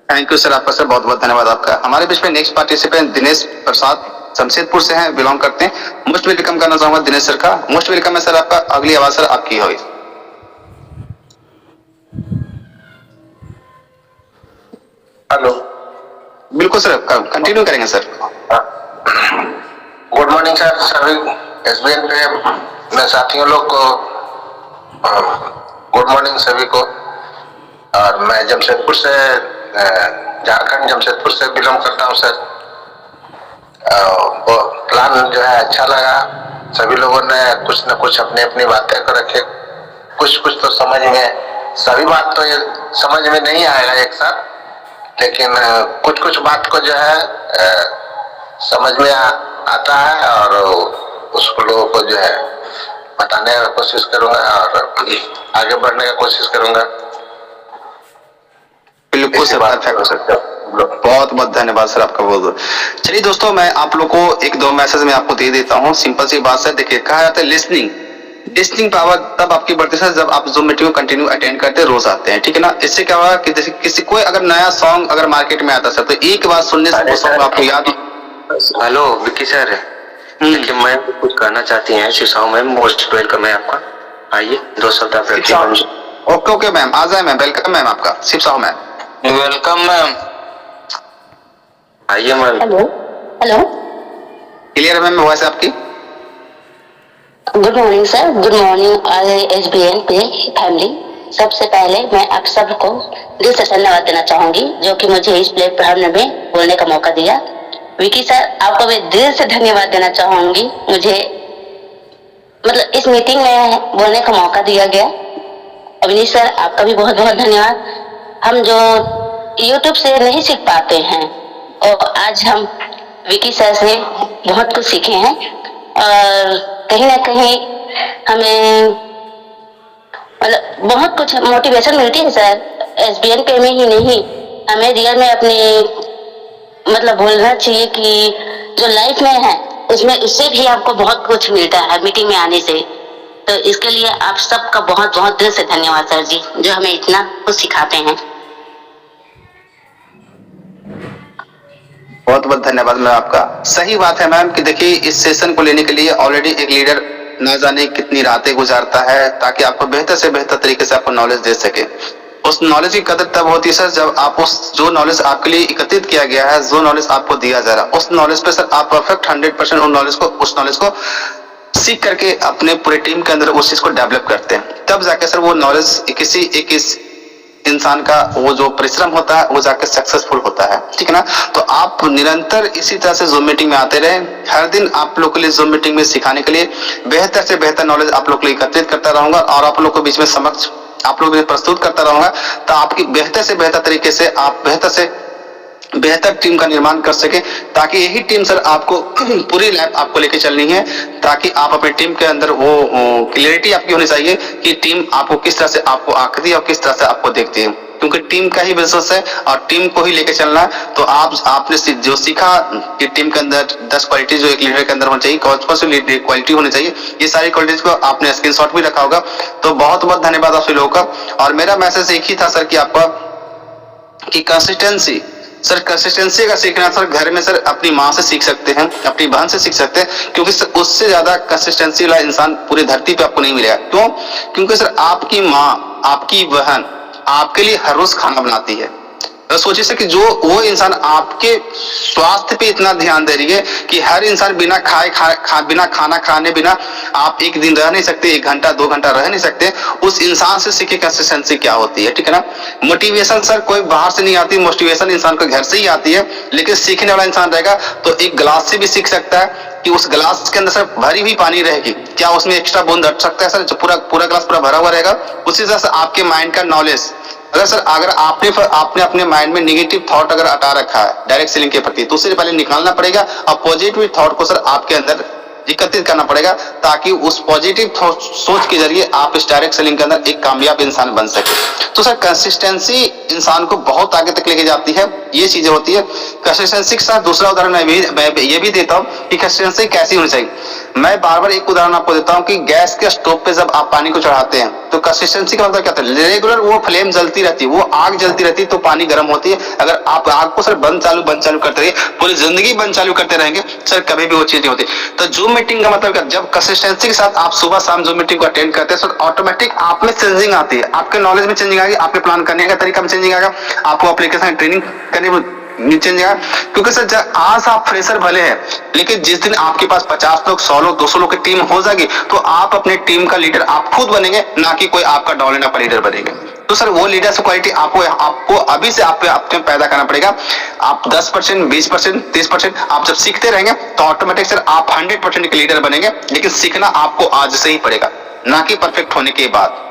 थैंक यू सर आपका सर, बहुत बहुत धन्यवाद आपका। हमारे बीच में नेक्स्ट पार्टिसिपेंट दिनेश प्रसाद जमशेदपुर से हैं, बिलोंग करते हैं। मोस्ट वेलकम करना चाहूंगा दिनेश सर का। मोस्ट वेलकम है सर आपका। अगली आवाज सर आपकी होगी। हेलो। बिल्कुल सर, कंटिन्यू करेंगे सर। Good morning sir. सभी एसबीएन पे मैं साथियों लोग को गुड मॉर्निंग सभी को। और मैं जमशेदपुर से, झारखंड जमशेदपुर से बिलोंग करता हूँ सर। वो प्लान जो है अच्छा लगा, सभी लोगों ने कुछ न कुछ अपनी अपनी बातें को रखे, कुछ कुछ तो समझ में, सभी बात तो ये समझ में नहीं आएगा एक साथ, लेकिन कुछ कुछ बात को जो है समझ में आता है और उसको लोगों को जो है बताने का कोशिश करूंगा और आगे बढ़ने का कोशिश करूंगा। बिल्कुल सर, बहुत बहुत धन्यवाद सर आपका। बहुत चलिए दोस्तों, मैं आप लोग को 1-2 मैसेज में आपको दे देता हूँ। सिंपल सी बात है, देखिए कहा जाता है लिसनिंग पावर तब आपकी बढ़ती है जब आप जूम मीटिंग को कंटिन्यू अटेंड करते हैं, रोज आते हैं, ठीक है ना। इससे क्या होगा कि जैसे किसी कोई अगर नया सॉन्ग अगर मार्केट में आता है तो एक बार सुनने से वो सॉन्ग आपको याद हेलो विक्की सर, देखिए मैं कुछ कहना चाहती हैं। शिशाओ मैम, मोस्ट वेलकम है आपका। आइए 2 शब्द आप रखिए। ओके ओके मैम, आ जाए मैम, वेलकम मैम आपका। Shiv Sahu ma'am, welcome ma'am. आइए मैम। हेलो हेलो, क्लियर है मैम वॉइस आपकी? Good morning sir, good morning SBN पे फैमिली। सबसे पहले मैं आप सबको दिल से धन्यवाद देना चाहूंगी जो कि मुझे इस प्लेटफॉर्म में बोलने का मौका दिया। विकी सर, आपको मैं दिल से धन्यवाद देना चाहूंगी, मुझे मतलब इस मीटिंग में बोलने का मौका दिया गया। अविनीश सर, आपका भी बहुत बहुत धन्यवाद। हम जो YouTube से नहीं सीख पाते हैं और आज हम विकी सर से बहुत कुछ सीखे हैं और कहीं ना कहीं हमें मतलब बहुत कुछ मोटिवेशन मिलती है सर। SBN पे में ही नहीं, हमें रियल में अपने मतलब बोलना चाहिए कि जो लाइफ में है उसमें उससे भी आपको बहुत कुछ मिलता है मीटिंग में आने से। तो इसके लिए आप सबका बहुत बहुत दिल से धन्यवाद सर जी, जो हमें इतना कुछ सिखाते हैं। बहुत बहुत धन्यवाद मैम आपका। सही बात है मैम कि देखिए इस सेशन को लेने के लिए ऑलरेडी एक लीडर न जाने कितनी रातें गुजारता है ताकि आपको बेहतर से बेहतर तरीके से आपको नॉलेज दे सके। उस नॉलेज की कदर तब होती है सर जब आप उस जो नॉलेज आपके लिए एकत्रित किया गया है, जो नॉलेज आपको दिया जा रहा है, उस नॉलेज पे सर आप परफेक्ट 100% उस नॉलेज को सीख करके अपने पूरे टीम के अंदर उस चीज को डेवलप करते हैं। तब जाके सर वो नॉलेज किसी एक इस इंसान का वो जो परिश्रम होता है वो जाके सक्सेसफुल होता है, ठीक है ना। तो आप निरंतर इसी तरह से जूम मीटिंग में आते रहे। हर दिन आप लोग के लिए जूम मीटिंग में सिखाने के लिए बेहतर से बेहतर नॉलेज आप लोग के लिए एकत्रित करता रहूंगा और आप लोग को बीच में समक्ष आप लोग प्रस्तुत करता रहूंगा। तो आपकी बेहतर से बेहतर तरीके से आप बेहतर से बेहतर टीम का निर्माण कर सके, ताकि यही टीम सर आपको पूरी लाइफ आपको लेके चलनी है, ताकि आप अपने टीम के अंदर वो क्लियरिटी आपकी होनी चाहिए कि टीम आपको किस तरह से आपको आंकती है और किस तरह से आपको देखती है, क्योंकि टीम का ही बिजनेस है और टीम को ही लेके चलना है। तो आपने जो सीखा कि टीम के अंदर 10 क्वालिटी जो एक लीडर के अंदर होनी चाहिए, कौन सी क्वालिटी होनी चाहिए, ये सारी क्वालिटीज को आपने स्क्रीनशॉट भी रखा होगा। तो बहुत बहुत धन्यवाद आप सभी लोगों का। और मेरा मैसेज एक ही था सर कि आपका कि कंसिस्टेंसी सर, कंसिस्टेंसी का सीखना सर घर में सर अपनी माँ से सीख सकते हैं, अपनी बहन से सीख सकते हैं, क्योंकि सर उससे ज्यादा कंसिस्टेंसी वाला इंसान पूरी धरती पे आपको नहीं मिलेगा। क्यों? क्योंकि सर आपकी माँ, आपकी बहन आपके लिए हर रोज खाना बनाती है। तो सोचिए सर कि जो वो इंसान आपके स्वास्थ्य पे इतना ध्यान दे रही है कि हर इंसान बिना बिना खाना खाने बिना आप एक दिन रह नहीं सकते, 1 घंटा 2 घंटा रह नहीं सकते। उस इंसान से सीखे कंसिस्टेंसी क्या होती है, ठीक है ना। मोटिवेशन सर कोई बाहर से नहीं आती, मोटिवेशन इंसान को घर से ही आती है। लेकिन सीखने वाला इंसान रहेगा तो एक गिलास से भी सीख सकता है कि उस गिलास के अंदर सर भरी हुई पानी रहेगी, क्या उसमें एक्स्ट्रा बूंद हट सकता है सर? जो पूरा गिलास पूरा भरा हुआ रहेगा। उसी तरह से आपके माइंड का नॉलेज अगर आपने अपने माइंड में नेगेटिव थॉट अगर हटा रखा है डायरेक्ट सेलिंग के प्रति, तो उससे पहले निकालना पड़ेगा और पॉजिटिव थॉट को सर आपके अंदर एकत्रित करना पड़ेगा, ताकि उस पॉजिटिव सोच के जरिए आप इस डायरेक्ट सेलिंग के अंदर एक कामयाब इंसान बन सके। तो सर कंसिस्टेंसी इंसान को बहुत आगे तक लेके जाती है, ये चीजें होती है। कंसिस्टेंसी के साथ दूसरा उदाहरण मैं ये भी देता हूँ कि कंसिस्टेंसी कैसी होनी चाहिए। मैं बार एक उदाहरण आपको देता हूँ कि गैस के स्टोव पे जब आप पानी को चढ़ाते हैं तो कंसिस्टेंसी का मतलब क्या होता है? रेगुलर वो फ्लेम जलती रहती है, वो आग जलती रहती है तो पानी गर्म होती है। अगर आप आग को सर बंद चालू करते रहिए, पूरी जिंदगी बंद चालू करते रहेंगे सर, कभी भी वो चीज नहीं होती। तो जूम मीटिंग का मतलब क्या? जब कंसिस्टेंसी के साथ आप सुबह शाम जूम मीटिंग को अटेंड करते हैं तो ऑटोमेटिक आप में चेंजिंग आती है, आपके नॉलेज में चेंजिंग आएगी, आपके प्लान करने का तरीका में चेंजिंग आएगा, आपको एप्लीकेशन ट्रेनिंग करने में चेंज आएगा। क्योंकि सर जब आज आप फ्रेशर भले हैं, लेकिन जिस दिन आपके पास 50 लोग 100 लोग 200 लोग की टीम हो जाएगी तो आप अपने टीम का लीडर आप खुद बनेंगे, ना कि कोई आपका डाउनलाइन का लीडर बनेगा। तो सर वो लीडरशिप क्वालिटी आपको अभी से आप पैदा करना पड़ेगा। आप 10%, 20%, 30% आप जब सीखते रहेंगे तो ऑटोमेटिक सर आप 100% के लीडर बनेंगे। लेकिन सीखना आपको आज से ही पड़ेगा, ना कि परफेक्ट होने के बाद।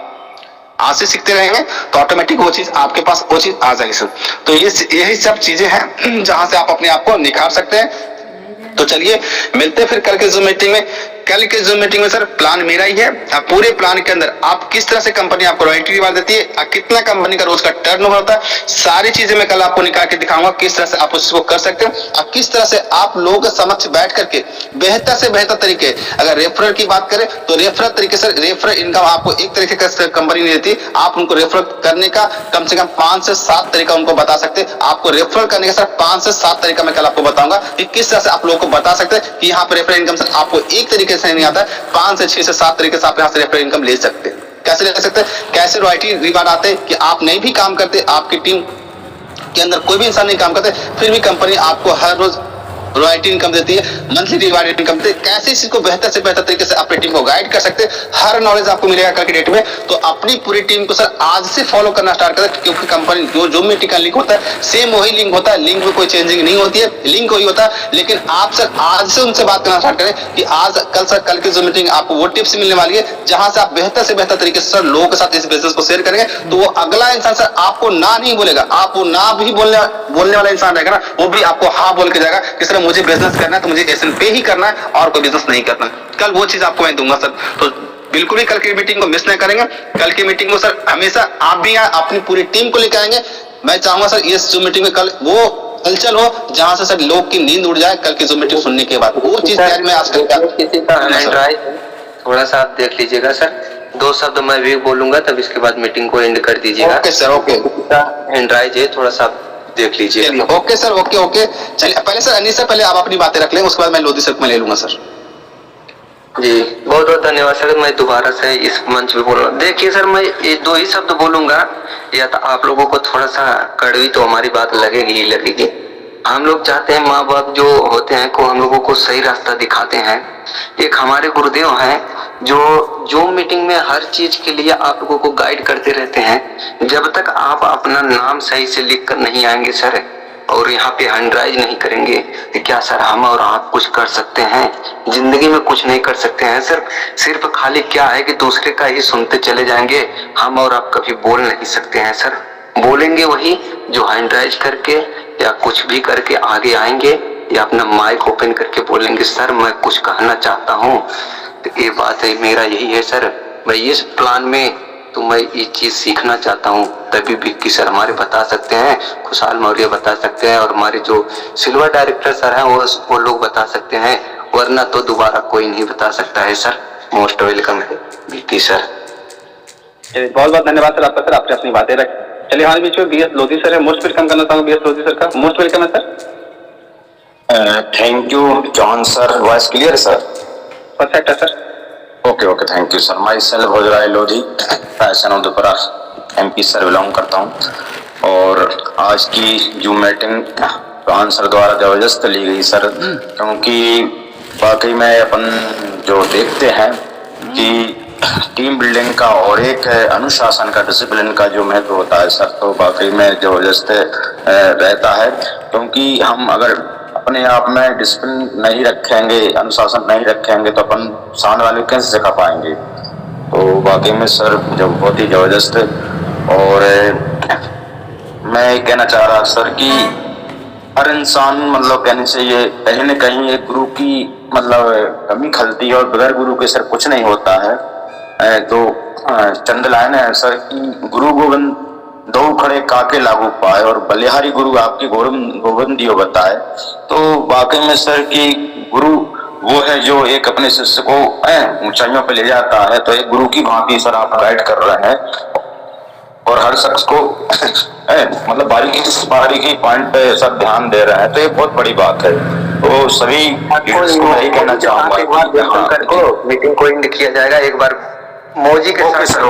आज से सीखते रहेंगे तो ऑटोमेटिक वो चीज आपके पास वो चीज आ जाएगी सर। तो यही सब चीजें हैं जहां से आप अपने आप को निखार सकते हैं। तो चलिए मिलते फिर कल के जूम मीटिंग में। कल के जूम मीटिंग में सर प्लान मेरा ही है। अब पूरे प्लान के अंदर आप किस तरह से कंपनी आपको रॉयल्टी रिवार्ड देती है, कितना कंपनी का रोज का टर्नओवर होता है, सारी चीजें मैं कल आपको निकाल के दिखाऊंगा किस तरह से आप उसको कर सकते हो और किस तरह से आप लोगों के समक्ष बैठ करके बेहतर से बेहतर तरीके, अगर रेफरल की बात करें तो रेफरल तरीके से रेफरल इनकम आपको एक तरीके का कंपनी नहीं देती, आप उनको रेफरल करने का कम से कम 5 से 7 तरीका उनको बता सकते हैं। आपको रेफरल करने का सर 5 से 7 तरीका मैं कल आपको बताऊंगा कि किस तरह से आप लोगों को बता सकते हैं कि यहाँ पे रेफरल इनकम सर आपको एक तरीके से नहीं आता है, 5 से 6 से 7 तरीके से आप यहाँ से रेफरल इनकम ले सकते हैं। कैसे ले सकते हैं, कैसे रॉयल्टी रिवार्ड आते हैं कि आप नहीं भी काम करते, आपकी टीम के अंदर कोई भी इंसान नहीं काम करते, फिर भी कंपनी आपको हर रोज रॉयल्टी इनकम देती है, मंथली रिवार्ड इनकम देती है। कैसे इसी को बेहतर से बेहतर तरीके से अपनी टीम को गाइड कर सकते हैं, हर नॉलेज आपको मिलेगा कल की डेट में। तो अपनी पूरी टीम को सर आज से फॉलो करना स्टार्ट करें, क्योंकि कंपनी जो मीटिंग का लिंक होता है सेम वही लिंक होता है, लिंक में कोई चेंजिंग नहीं होती है, लिंक वही होता है। लेकिन आप सर आज से उनसे बात करना स्टार्ट करें कि आज कल की जो मीटिंग आपको वो टिप्स मिलने वाली है जहां से आप बेहतर से बेहतर तरीके से सर लोगों के साथ इस बिजनेस को शेयर करेंगे, तो वो अगला इंसान सर आपको ना नहीं बोलेगा, आप वो ना भी बोलने वाला इंसान रहेगा ना, वो भी आपको हाँ बोल के जाएगा कि सर मुझे बिजनेस करना है तो मुझे एसएन पे ही करना है और कोई बिजनेस नहीं करना है। कल वो चीज आपको मैं दूंगा सर, तो बिल्कुल भी कल की मीटिंग को मिस नहीं करेंगे। कल की मीटिंग में सर हमेशा आप भी अपनी पूरी टीम को लेकर आएंगे। मैं चाहूंगा सर इस जूम मीटिंग में कल वो हलचल हो जहां से सर लोग की नींद उड़ जाए कल की जूम मीटिंग सुनने के बाद, वो चीज मैं आज किसी का हैंड राइज थोड़ा सा आप देख लीजिएगा सर, 2 शब्द मैं भी बोलूंगा तब इसके बाद मीटिंग को एंड कर दीजिएगा। Okay sir, okay. Hand raise है, थोड़ा सा देख लीजिए। Okay sir, okay okay. चलिए पहले सर अनिल सर पहले आप अपनी बातें रख लें, उसके बाद मैं लोधी सर को ले लूंगा सर। जी बहुत बहुत धन्यवाद सर। मैं दोबारा से इस मंच पे बोल रहा हूँ। देखिए सर मैं ये 2 ही शब्द बोलूंगा, या तो आप लोगों को थोड़ा सा कड़वी तो हमारी बात लगेगी ही लगेगी। हम लोग चाहते हैं माँ बाप जो होते हैं को हम लोगों को सही रास्ता दिखाते हैं। एक हमारे गुरुदेव हैं जो मीटिंग में हर चीज के लिए आप लोगों को गाइड करते रहते हैं। जब तक आप अपना नाम सही से लिख कर नहीं आएंगे सर और यहाँ पे हैंड राइज नहीं करेंगे तो क्या सर हम और आप कुछ कर सकते हैं? जिंदगी में कुछ नहीं कर सकते हैं सर। सिर्फ खाली क्या है कि दूसरे का ही सुनते चले जाएंगे, हम और आप कभी बोल नहीं सकते हैं सर। बोलेंगे वही जो हैंड राइज करके या कुछ भी करके आगे आएंगे या अपना माइक ओपन करके बोलेंगे सर मैं कुछ कहना चाहता हूँ। तो ये बात है, मेरा यही है सर। मैं इस प्लान में तो मैं ये चीज सीखना चाहता हूँ, तभी विक्की सर हमारे बता सकते हैं, खुशहाल मौर्य बता सकते हैं और हमारे जो सिल्वर डायरेक्टर सर हैं वो लोग बता सकते हैं, वरना तो दोबारा कोई नहीं बता सकता है सर। मोस्ट वेलकम है विक्की सर। बहुत बहुत धन्यवाद सर आपका। सर आपने अपनी बातें रख। चलिए हमारे बीच में बीएस लोधी सर है, मोस्ट वेलकम करना चाहूंगा बीएस लोधी सर का। मोस्ट वेलकम है sir. Thank you John sir. Voice clear sir? Perfect है sir. Okay okay, thank you sir. Myself Bhojrai Lodhi, fashion of दोपहर एमपी सर बिलोंग करता हूँ। और आज की जूम मीटिंग जॉन सर द्वारा जबरदस्त ली गई सर, क्योंकि वाकई में अपन जो देखते हैं कि टीम बिल्डिंग का और एक अनुशासन का, डिसिप्लिन का जो महत्व होता है सर, तो वाकई में जबरदस्त रहता है। क्योंकि हम अगर अपने आप में डिसिप्लिन नहीं रखेंगे, अनुशासन नहीं रखेंगे, तो अपन सामने वाले कैसे सिखा पाएंगे? तो वाकई में सर जब बहुत ही जबरदस्त। और मैं कहना चाह रहा सर कि हर इंसान मतलब कहने चाहिए कहीं न कहीं एक गुरु की मतलब कमी खलती है और बगैर गुरु के सर कुछ नहीं होता है। तो चंद लाइन है सर कि गुरु गोविंद दो खड़े काके लागू पाए और बलिहारी गुरु आपकी गोविंदियो बताए। तो वाकई में सर कि गुरु वो है जो एक अपने शिष्य को ऊंचाइयों पे ले जाता है। तो एक गुरु की भांति सर आप गाइड कर रहे हैं और हर शख्स को मतलब बारीकी पॉइंट पे सब ध्यान दे रहे हैं, तो ये बहुत बड़ी बात है। तो सभी यही कहना चाहूंगा मीटिंग को एंड किया जाएगा। एक बार मोजी के साथ सर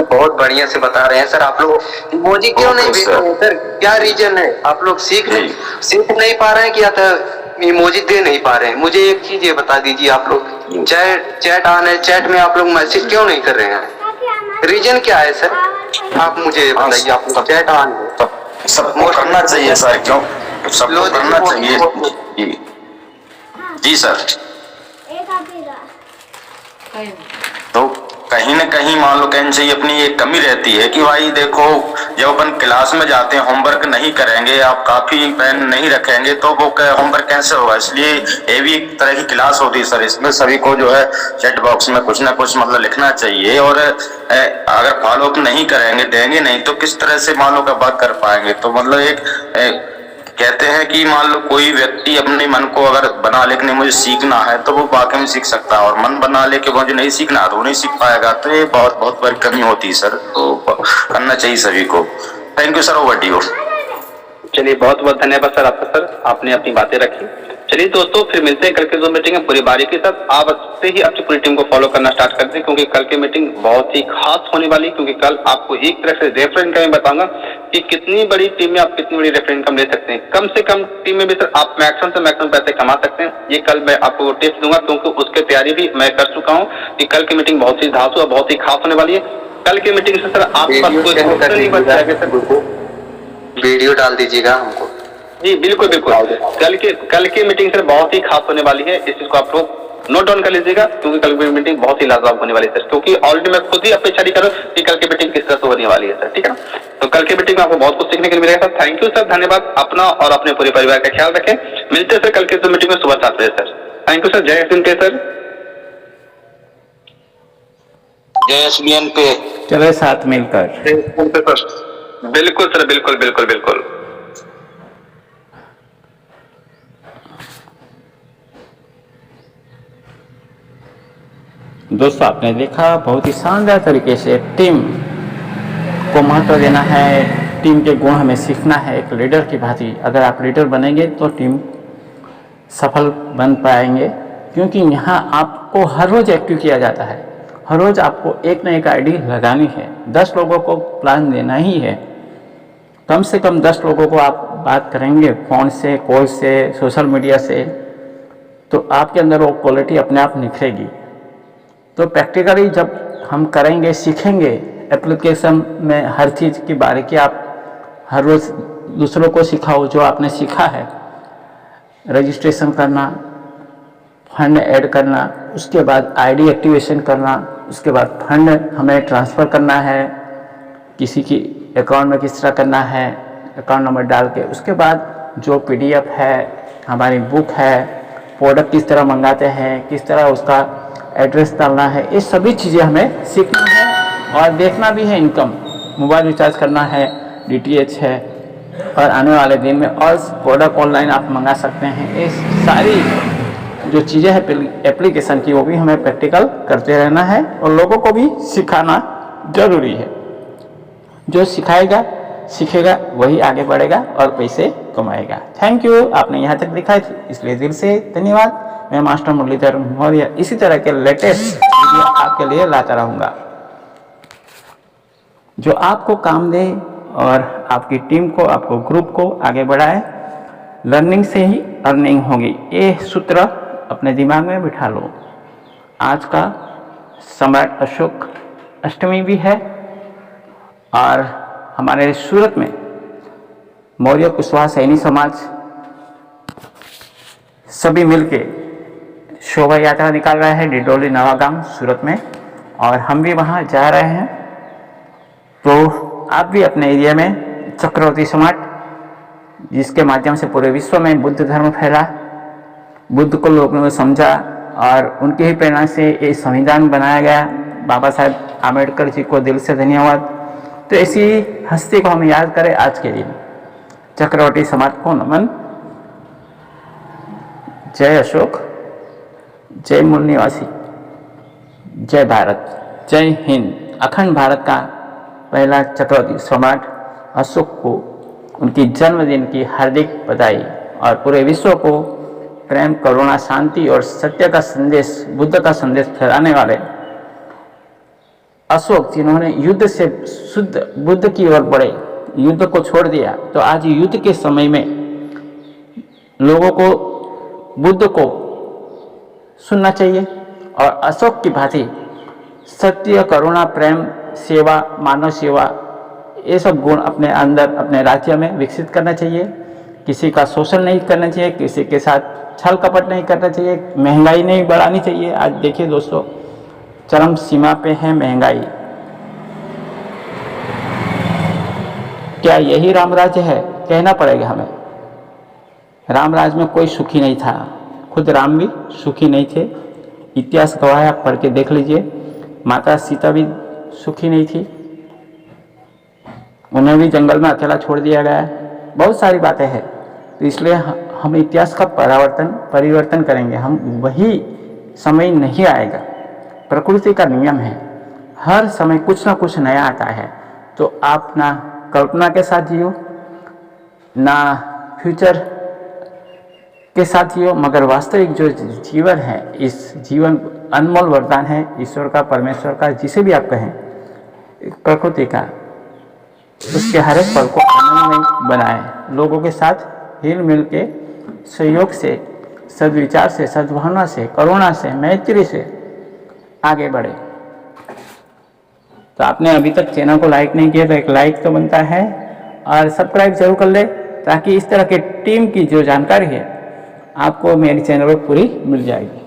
बहुत बढ़िया से बता रहे हैं सर। आप लोग मोजी क्यों नहीं भेज रहे हैं सर? क्या रीजन है? आप लोग सीख नहीं पा रहे हैं कि या तो इमोजी दे नहीं पा रहे हैं? मुझे एक चीज ये बता दीजिए, आप लोग चैट ऑन है, चैट में आप लोग मैसेज क्यों नहीं कर रहे हैं? रीजन क्या है सर? आप मुझे बताइए। आप लोग चैट ऑन है, सबको करना चाहिए सर। क्यों सबको करना चाहिए? जी सर। तो कहीं न कहीं मान लो कहना चाहिए अपनी एक कमी रहती है कि भाई देखो, जब अपन क्लास में जाते हैं होमवर्क नहीं करेंगे, आप काफी पेन नहीं रखेंगे तो वो होमवर्क कैसे होगा। इसलिए ये भी एक तरह की क्लास होती है सर, इसमें सभी को जो है चैट बॉक्स में कुछ ना कुछ मतलब लिखना चाहिए, और अगर फॉलो अप नहीं करेंगे, देंगे नहीं तो किस तरह से मान लो का बात कर पाएंगे। तो मतलब एक कहते हैं कि मान लो कोई व्यक्ति अपने मन को अगर बना ले कि मुझे सीखना है तो वो वाकई में सीख सकता है, और मन बना ले कि मुझे नहीं सीखना तो वो नहीं सीख पाएगा। तो ये बहुत बड़ी कमी होती है सर, तो करना चाहिए सभी को। Thank you sir, over to you. चलिए बहुत बहुत धन्यवाद सर आपका, सर आपने अपनी बातें रखी। चलिए दोस्तों, फिर मिलते हैं कल के जो मीटिंग है पूरी बारीकी के साथ। आप से ही अपनी पूरी टीम को फॉलो करना स्टार्ट कर दें, क्योंकि कल की मीटिंग बहुत ही खास होने वाली है। क्योंकि कल आपको एक तरह से रेफरेंस इनकम मैं बताऊंगा कि कितनी बड़ी टीम में आप कितनी बड़ी रेफरेंस इनकम ले सकते हैं। कम से कम टीम में भी सर आप मैक्सिमम से मैक्सिमम पैसे कमा सकते हैं। ये कल मैं आपको टिप्स दूंगा, क्योंकि उसकी तैयारी भी मैं कर चुका हूँ कि कल की मीटिंग बहुत ही धांसू और बहुत ही खास होने वाली है। कल की मीटिंग से सर आपके पास कोई क्वेश्चन नहीं बच जाएगा सर। वीडियो डाल दीजिएगा हमको। जी बिल्कुल बिल्कुल, कल की मीटिंग सर बहुत ही खास होने वाली है। इस चीज को आप लोग नोट डाउन कर लीजिएगा, क्योंकि कल की मीटिंग बहुत ही लाजवाब होने वाली है सर। क्योंकि ऑलरेडी मैं खुद ही अपेक्षा नहीं कर रहा हूँ कि कल की मीटिंग किस तरह से होने वाली है सर, ठीक है ना। तो कल की मीटिंग में आपको बहुत कुछ सीखने के लिए मिलेगा सर। थैंक यू सर, धन्यवाद। अपना और अपने पूरे परिवार का ख्याल रखें। मिलते हैं सर कल की मीटिंग में सुबह 7 बजे सर। Thank you sir. जय हिंद पे सर, जय एसबीएन पे, चले साथ मिलकर। बिल्कुल सर, बिल्कुल बिल्कुल बिल्कुल। दोस्तों आपने देखा बहुत ही शानदार तरीके से टीम को महत्व देना है, टीम के गुण हमें सीखना है एक लीडर की भांति। अगर आप लीडर बनेंगे तो टीम सफल बन पाएंगे, क्योंकि यहाँ आपको हर रोज़ एक्टिव किया जाता है। हर रोज़ आपको एक न एक आईडी लगानी है, 10 लोगों को प्लान देना ही है। कम से कम 10 लोगों को आप बात करेंगे फ़ोन से, कॉल से, सोशल मीडिया से, तो आपके अंदर वो क्वालिटी अपने आप निखरेगी। तो प्रैक्टिकली जब हम करेंगे, सीखेंगे एप्लीकेशन में हर चीज़ की बारीकी, आप हर रोज़ दूसरों को सिखाओ जो आपने सीखा है। रजिस्ट्रेशन करना, फंड ऐड करना, उसके बाद आईडी एक्टिवेशन करना, उसके बाद फंड हमें ट्रांसफ़र करना है, किसी की अकाउंट में किस तरह करना है, अकाउंट नंबर डाल के। उसके बाद जो PDF है, हमारी बुक है, प्रोडक्ट किस तरह मंगाते हैं, किस तरह उसका एड्रेस डालना है, ये सभी चीज़ें हमें सीखना है। और देखना भी है इनकम, मोबाइल रिचार्ज करना है, DTH है, और आने वाले दिन में और प्रोडक्ट ऑनलाइन आप मंगा सकते हैं। ये सारी जो चीज़ें हैं एप्लीकेशन की, वो भी हमें प्रैक्टिकल करते रहना है और लोगों को भी सिखाना ज़रूरी है। जो सिखाएगा सीखेगा वही आगे बढ़ेगा और पैसे कमाएगा। थैंक यू, आपने यहाँ तक देखा है इसलिए दिल से धन्यवाद। मैं मास्टर मुरलीधर मौर्य इसी तरह के लेटेस्ट वीडियो आपके लिए लाता रहूँगा जो आपको काम दे और आपकी टीम को, आपको ग्रुप को आगे बढ़ाए। लर्निंग से ही अर्निंग होगी, ये सूत्र अपने दिमाग में बिठा लो। आज का सम्राट अशोक अष्टमी भी है और हमारे सूरत में मौर्य कुशवाहा सैनी समाज सभी मिलके शोभा यात्रा निकाल रहा है डिडोली नवागांव सूरत में, और हम भी वहाँ जा रहे हैं। तो आप भी अपने एरिया में चक्रवर्ती समाज, जिसके माध्यम से पूरे विश्व में बुद्ध धर्म फैला, बुद्ध को लोगों ने समझा और उनकी ही प्रेरणा से ये संविधान बनाया गया। बाबा साहेब आम्बेडकर जी को दिल से धन्यवाद। तो ऐसी हस्ती को हम याद करें आज के दिन। चक्रवर्ती समाज को नमन। जय अशोक, जय मूल निवासी, जय भारत, जय हिंद। अखंड भारत का पहला चक्रवर्ती सम्राट अशोक को उनकी जन्मदिन की हार्दिक बधाई और पूरे विश्व को प्रेम, करुणा, शांति और सत्य का संदेश, बुद्ध का संदेश फैलाने वाले अशोक, जिन्होंने युद्ध से शुद्ध बुद्ध की ओर बढ़े, युद्ध को छोड़ दिया। तो आज युद्ध के समय में लोगों को बुद्ध को सुनना चाहिए और अशोक की भांति सत्य, करुणा, प्रेम, सेवा, मानव सेवा, ये सब गुण अपने अंदर, अपने राज्य में विकसित करना चाहिए। किसी का शोषण नहीं करना चाहिए, किसी के साथ छल कपट नहीं करना चाहिए, महंगाई नहीं बढ़ानी चाहिए। आज देखिए दोस्तों, चरम सीमा पे है महंगाई। क्या यही राम राज्य है? कहना पड़ेगा हमें। राम राज्य में कोई सुखी नहीं था, खुद राम भी सुखी नहीं थे। इतिहास गवाह है, आप पढ़ के देख लीजिए। माता सीता भी सुखी नहीं थी, उन्हें भी जंगल में अकेला छोड़ दिया गया। बहुत सारी बातें हैं, तो इसलिए हम इतिहास का परिवर्तन करेंगे। हम वही समय नहीं आएगा। प्रकृति का नियम है, हर समय कुछ ना कुछ नया आता है। तो आप ना कल्पना के साथ जियो, ना फ्यूचर के साथ जियो, मगर वास्तविक जो जीवन है, इस जीवन अनमोल वरदान है ईश्वर का, परमेश्वर का, जिसे भी आप कहें, प्रकृति का। उसके हर एक पल को आनंदमय बनाएं। लोगों के साथ हिल मिल के, सहयोग से, सद्विचार से, सद्भावना से, करुणा से, मैत्री से आगे बढ़े। तो आपने अभी तक चैनल को लाइक नहीं किया तो एक लाइक तो बनता है, और सब्सक्राइब जरूर कर ले, ताकि इस तरह के टीम की जो जानकारी है आपको मेरे चैनल पर पूरी मिल जाएगी।